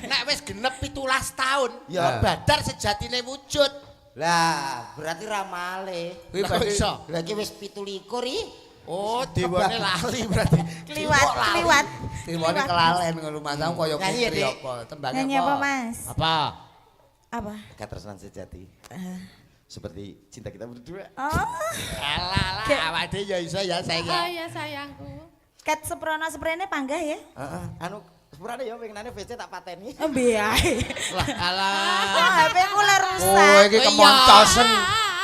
nek wis genep 17 taun, Ya. badar sejatine wujud. Lah, berarti ramale. Kuwi Lah, kok berarti iso? Lah iki wis 17 i. Oh, dewane lali berarti. Kliwat. timbone kelalen ngono rumah saku kaya Nyanyi ya, putri Dik. apa? Tembang Nyanyi apa, Mas? Apa? Apa? Katresnan sejati. Seperti cinta kita berdua. Oh, Alah, awake dhewe ya iso ya saiki. Oh ya sayangku. ket seprono sprene panggah ya? Heeh, anu sepurane ya pengenane VC tak pateni. Biae. Lah, alah. Oh, HP ku le Oh, rusak. iki kemoncosen.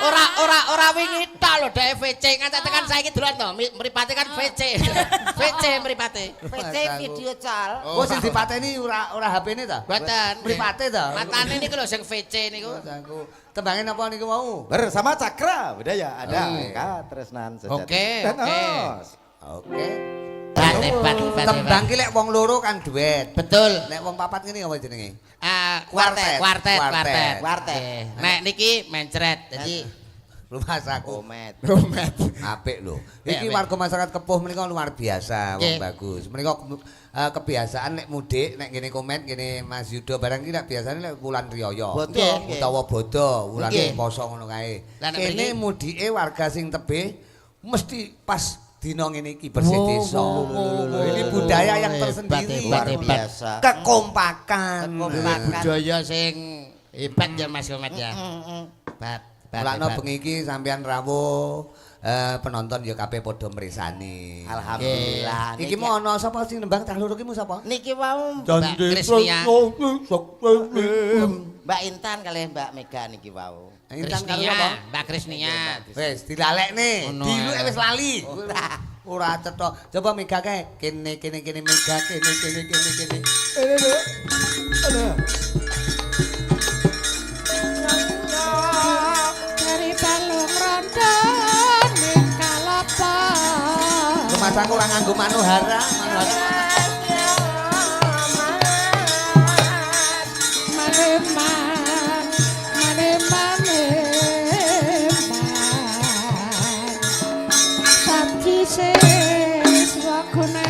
Ora wingi tok lho dhek VC nganti tekan saiki dolan to mripate kan VC. VC mripate. VC video cal. Oh, sing dipateni ora HP-ne ta? Mboten. Mripate ta? Matane niku lho sing VC niku. Rumah saku. Tembangin apa niku mau? Bersama Cakra Budaya ada Oh. Katresnan sejati. Oke, Dan oke. Os. Oke. Hebat. Tembang ki lek wong loro kan duet. Betul. Nek wong papat ngene apa jenenge? Kuartet. Kuartet. Kuartet. Nek niki mencret. Jadi Rumah saku. Komet. Romet. Apik lho. Apik, Iki apik. warga masyarakat Kepuh menika luar biasa, wong Nggih. bagus. Menika kebiasaan nek mudik, nek ngene komen ngene Mas Yudo barang iki nek biasane nek wulan riyaya. Bodo, nggih. Utawa bodo, wulan Nggih. poso ngono kae. Lah, nek Kene mriki? mudike warga sing tebih mesti pas dina ngene iki bersih desa. Ini budaya yang tersendiri. Hebat, Luar hebat. biasa. Kekompakan. Budaya sing hebat ya Mas Komet ya. Hebat. Mulakno bengi iki sampean rawuh penonton ya kabeh padha mresani. Alhamdulillah. Iki mau ana sapa sing nembang cah loro ki mu sapa? Niki wau Mbak Krisnia. Mbak Intan kali Mbak Mega niki wau. Intan karo apa? Mbak Krisnia. Wis dilalekne. Ngono Diluke ae. wis lali. Ora cetha. Coba Mega kae. Kene Mega kene. Dari balung rondo ning kalapa. Rumah saku ora nganggo manuhara. Maneman, maneman, sabji sis wakunes,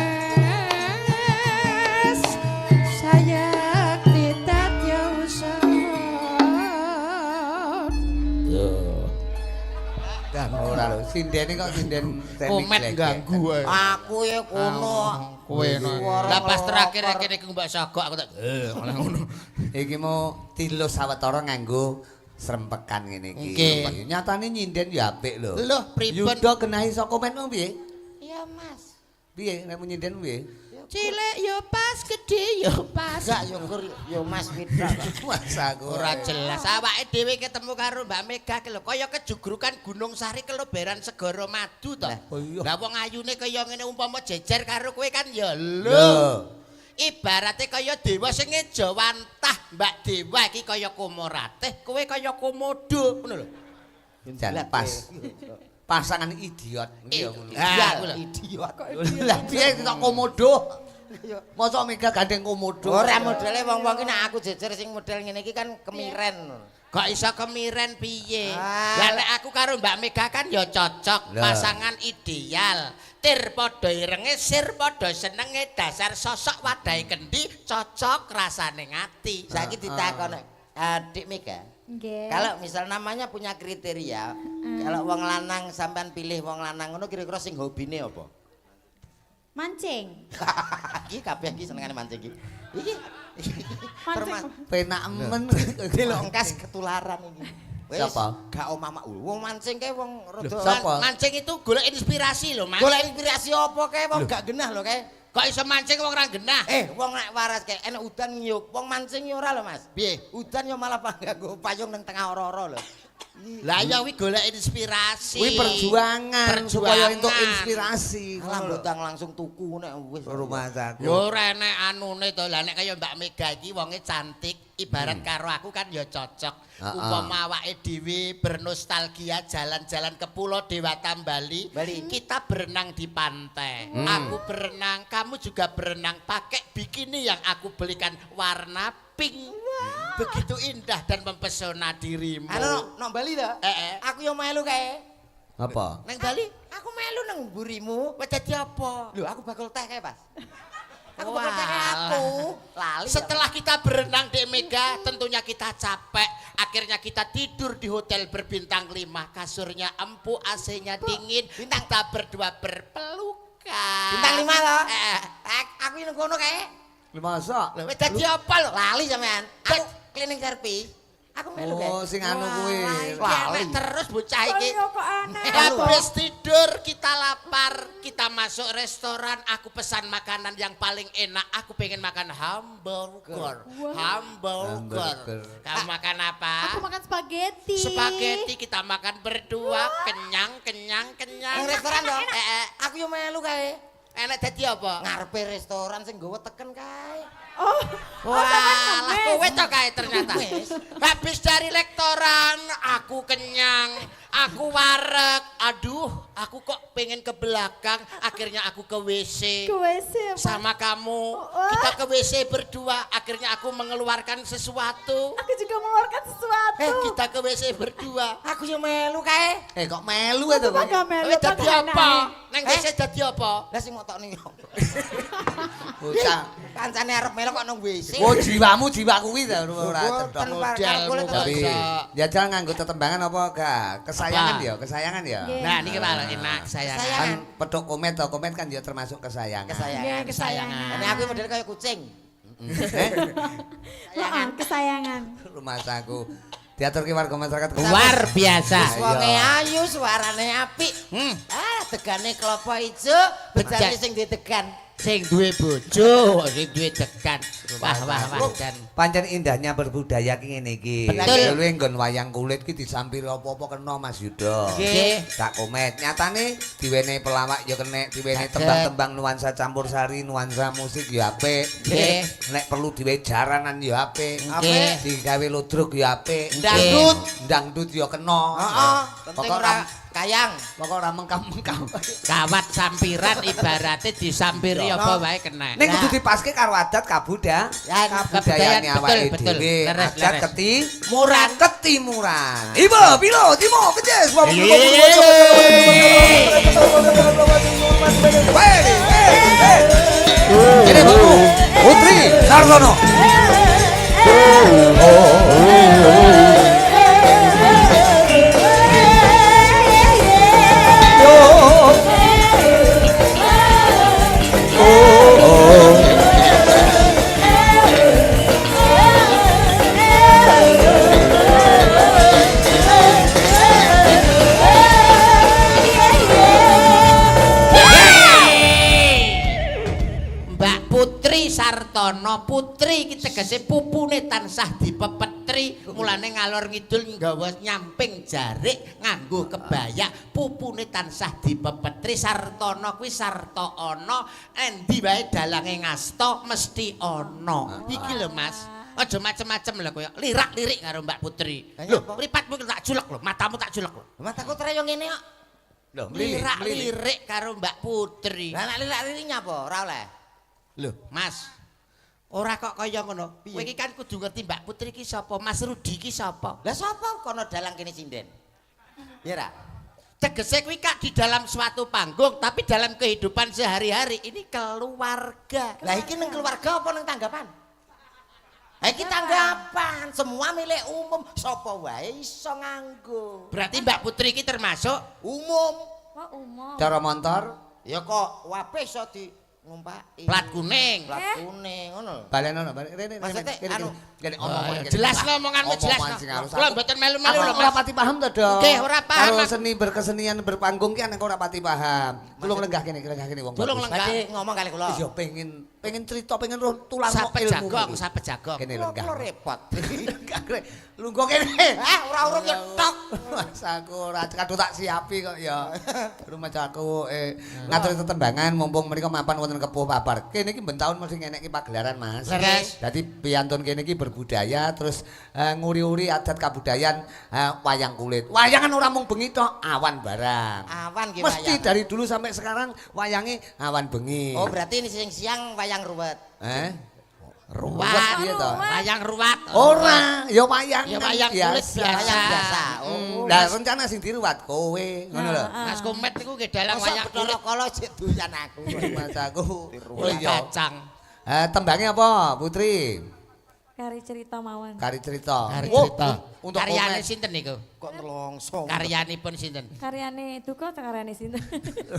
saya tidak jauh. Ora lho, sindene kok sinden Komet ganggu ae. Aku ya kono. Kowe no. Lah pas terakhir kene ku Mbak Sogok aku tak malah ngono. Iki mau tilus sawetara nganggo srempekan ngene iki. Nggih. Nyatane nyinden ya apik lho. Loh, pripun? Yuda genahi saka komenmu piye? Iya mas, Piye nek nyinden piye? cilik yo pas, gede yo pas. Enggak yo Gur yo Mas Witra. Masa aku Ora jelas awake dhewe ketemu karo Mbak Mega ki lho kaya kejugrukan Gunung Sari keloberan Segara Madu to. oh iya. Lah wong ayune kaya ngene umpama jejer karo kowe kan ya lho. Lho. Ibarate kaya dewa sing ngeja wantah, Mbak Dewa iki kaya Komoratih, kowe kaya Komodo, ngono lho. Jan pas. Pasangan idiot. Iya ngono. Ah, aku lho. Idiot. Lah piye kok komodo? Mosok Mega gandeng komodo. Ora modele wong-wong ki nek aku jejer sing model ngene iki kan kemiren. Kok iso kemiren piye? Ah. Lah nek aku karo Mbak Mega kan ya cocok, Lah. pasangan ideal. Tir padha irenge, sir padha senenge, dasar sosok wadahe kendi cocok rasane ngati. Saiki ditakon Dik Mega. Nggih. Kalau misal namanya punya kriteria, kalau wong lanang sampean pilih wong lanang ngono kira-kira sing hobine apa? Mancing. Iki kabeh iki senengane mancing iki. Iki. Termasuk Penak men. iki lho engkas ketularan iki. Wis, Siapa? gak omah wong mancing kae wong rada Siapa? Mancing itu golek inspirasi lho, Mas. golek inspirasi apa kae wong gak genah lho kae. Kok iso mancing wong ora genah? Wong nek waras kae enek udan ngiyup, wong mancing ya ora lho Mas. Piye? Udan ya malah nganggo payung ning tengah ora-ora lho. Lah ya kuwi golek inspirasi. Kuwi perjuangan supaya entuk inspirasi. Alah mbotang langsung tuku nek wis Rumah saku. Yo ora enek anune to. Lah nek kaya Mbak Mega iki wonge cantik, ibarat karo aku kan ya cocok. Umpama awake dhewe bernostalgia jalan-jalan ke Pulau Dewata Bali, kita berenang di pantai. Aku berenang, kamu juga berenang pakai bikini yang aku belikan warna pink. Begitu indah dan mempesona dirimu. Anu nang Bali to? Aku yo melu kae. Apa? Nang Bali aku melu nang mburimu. Wes dadi apa? Lho aku bakul teh kae, Pas. Aku Wah. bakul teh kae aku. Lali. Setelah kita berenang di Mega, tentunya kita capek. Akhirnya kita tidur di hotel berbintang 5. Kasurnya empuk, AC-nya dingin. Kita berdua berpelukan. Bintang 5 to? Aku nang kono kae. Masa? Lho, wis dadi apa lho? Lali sampean. Aku cleaning service. Aku melu kae. Oh, sing anu kuwi. Lali terus bocah iki. Kok aneh. Habis tidur kita lapar, kita masuk restoran, aku pesan makanan yang paling enak. Aku pengen makan hamburger. Hamburger. Kamu makan apa? Aku makan spaghetti. Spaghetti kita makan berdua, kenyang. Nang restoran to? Aku yo melu kae. Enak dadi apa? Ngarepe restoran sing nggawa teken kae. Wah, kowe to kae ternyata. Habis dari lektoran, aku kenyang, aku wareg. Aduh, aku kok pengen ke belakang, akhirnya aku ke WC. Ke WC apa? Sama kamu. Kita ke WC berdua, akhirnya aku mengeluarkan sesuatu. Aku juga mengeluarkan sesuatu. Kita ke WC berdua. Aku yang melu kae. Kok melu itu? Apa gak melu? Kowe dadi Pak apa? Hanai? Neng WC dadi apa? Lah sing motokne yo. Bocah. Kancane arep melu kok nang WC. Oh jiwamu jiwa kuwi ta ora Boten, cedhok. Pak. Modelmu Tapi kok. jajal nganggo tetembangan apa gak? Kesayangan Apa? ya, kesayangan ya. Nggih. Nah, niki malah enak Kesayangan. saya. Kan pedok komet to, komet kan ya termasuk kesayangan. Kesayangan. Kesayangan. Ini aku model kayak kucing. Heeh, kesayangan. Rumah saku. Diaturke warga masyarakat. Luar biasa. Wonge ayu, suarane apik. Tegane klopo ijo, bejane sing ditegan. Sing duwe bojo, sing duwe tekan. Wah dan Pancen indahnya berbudaya ki ngene iki. Betul. Dulu nggon wayang kulit ki disampiri apa-apa kena Mas Yuda. Nggih. Gak komet. Nyatane diwenehi pelawak ya kena, diwenehi Saged. tembang-tembang nuansa campursari, nuansa musik ya apik. Nggih. Nek perlu diwehi jaranan ya apik. Nggih. Digawe ludruk ya apik. Dangdut. Dangdut ya kena. Heeh, penting Pokok ora kayang. Pokok ora mengkam-mengkam. kawat sampiran ibaratnya disampiri apa wae kena. Ning kudu dipaske karo adat kabudayaan. Kabudayaan Betul, awake betul. dhewe. Leres, Adat leres. ketimuran, ketimuran. Ibu, pilo, timo, pedes. Ini baru Putri Sartono. Mbak Putri Sartono, putri iki tegese pupune tansah dipepetri, mulane ngalor ngidul nggawa nyamping jarik nganggo kebaya, pupune tansah dipepetri. Sartono kuwi sarta ana, endi wae dalange ngasta mesti ana. Iki lho Mas. Aja macem-macem lho koyo lirak-lirik karo Mbak Putri. Lho, mripatmu tak julek lho, matamu tak julek lho. Mataku treyo ngene kok. Loh, Lirak-lirik karo Mbak Putri. Lah nek lirak-lirik nyapa? Ora oleh. Lho, Mas. Ora kok kaya ngono. Kowe iki kan kudu ngerti Mbak Putri ki sapa, Mas Rudi ki sapa. Lah sapa kono dalang kene sinden? Ya ra. Tegese kuwi kak di dalam suatu panggung, tapi dalam kehidupan sehari-hari ini keluarga. Lah iki ning keluarga apa ning tanggapan? Ha iki tanggapan, semua milik umum, sapa wae iso nganggo. Berarti Mbak Putri ki termasuk Umum. Wah, umum. Cara montor, Ya kok wape iso di ngumpaki. plat kuning. Plat kuning ngono. balenono, balen rene. Maksudnya, anu, kene omongan. Jelas lo omonganmu jelas. Kula mboten melu-melu lho Ora Mas. pati paham to, Dok. Nggih, ora paham, Karo Mas. seni berkesenian berpanggung ki ana ora pati paham. Tulung lenggah kene wong. Tulung bagus. lenggah. Tadi ngomong kali kula. Ya pengen cerita, pengen roh tulang Sape ilmu. jagong, sape jagong. Kene Kula lenggah. repot. Lungguh kene. Ora urung nyetok. Mas aku ora kadung tak siapi kok ya. Rumah jaku ngatur tetembangan mumpung mriko mapan wonten kepuh papar. Kene iki ben taun mesti ngeneki pagelaran Mas. Leres. Dadi piyantun kene iki berbudaya terus nguri-uri adat kabudayaan wayang kulit. Wayang kan ora mung bengi tok, awan barang. Awan ki Mesti wayang. dari dulu sampai sekarang wayange awan bengi. Oh berarti ini siang wayang ruwet. Ruwat, piye to? wayang ruwat. Ora, ya wayang. Ya wayang kulit biasa. Wayang biasa. Oh. Lah rencana sing diruwat kowe, ngono lho. Mas Komet niku nggih dalang Masa wayang kulit. Bathara Kala jek doyan aku. Mas aku. Oh iya. Kacang. Tembangnya apa, Putri? Kari cerita mawon. Kari cerita. Hari Oh, cerita. untuk Karyane komen. sinten niku? Kok nelongso. Karyanipun sinten? Karyane duka atau karyane sinten?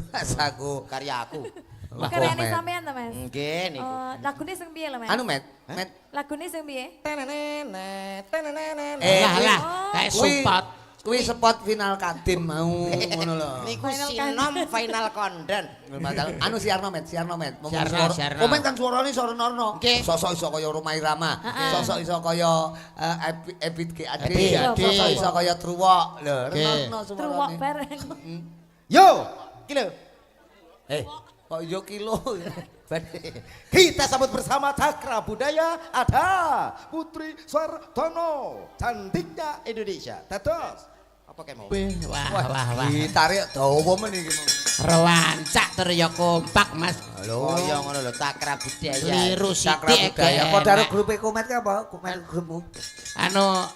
Mas aku. Karya aku. Lah, Karyane komen. sampean to, Mas? Nggih niku. Oh, lagune sing piye lho, Mas? Anu Met, Met. Lagune sing piye? Tenenenet, tenenenet. Lah kuwi- lah, kayak kuwi- support. Kuwi spot final Kadim mau ngono lho. Niku Final sinom final konden. Anu Siarno Met. Siarno, Siarno. Komen kan suarane sorno-orno. Nggih. Sosok iso kaya Romai Rama, sosok iso kaya Ebit GAD, Ebit GAD. sosok iso kaya Truwok. Lho, Nggih. renono Truwok suarane. bareng. Yo, iki lho. Kok yo kilo. Kita sambut bersama Cakra Budaya ada Putri Suardono, cantiknya Indonesia. Tetos. Apa kayak mau? Wah. Ditarik dawa men iki. Rawancak tur ya kompak Mas. Oh iya ngono lho, Cakra Budaya. Liru Cakra sithik Budaya. Ege. Padha karo grup komet ki apa? Komet grupmu. Anu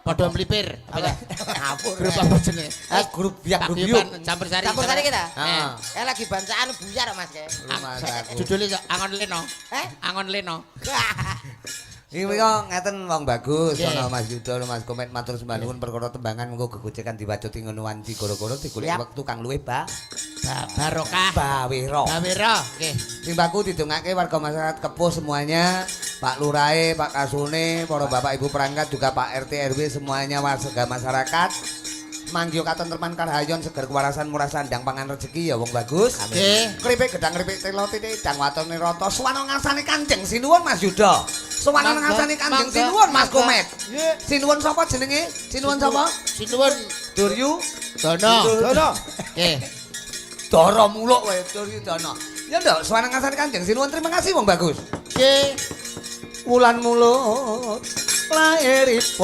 padha mlipir. Ngapur. Grup apa jenenge? Grup biak grup yuk. Paguyuban campur sari. Campur sari kita? Heeh. Lagi bancaan buyar Mas ke. Rumah aku. Judulnya Angon Leno. Eh? Angon Leno. Iki kok ngeten wong bagus Nggih. ana Mas Yudo Mas Komet matur sembah nuwun perkara tembangan mengko gegojekan diwacoti ngono wanci goro-goro digolek Siap. wektu kang luwih Barokah. bawira. Bawira. Nggih. Timbaku didongake warga masyarakat Kepuh semuanya, Pak Lurahe, Pak Kasune, para Bapak Ibu perangkat juga Pak RT RW semuanya warga masyarakat. Manggio katenteman karhayon seger kewarasan murah sandang pangan rezeki ya wong bagus. Nggih. Kripik gedang kripik telo titik dang watone rata suwana ngarsane Kanjeng Sinuwun Mas Yuda. Suwana Mangga, ngarsane Kanjeng mangga, Sinuwun Mas mangga. Komet. Sinuwun sapa jenenge? Sinuwun sapa? Sinuwun Duryu Dono. Dono. Nggih. Dara muluk wae Duryu Dana. Ya ndak suwana ngarsane Kanjeng Sinuwun terima kasih wong bagus. Nggih. Wulan muluk lairipun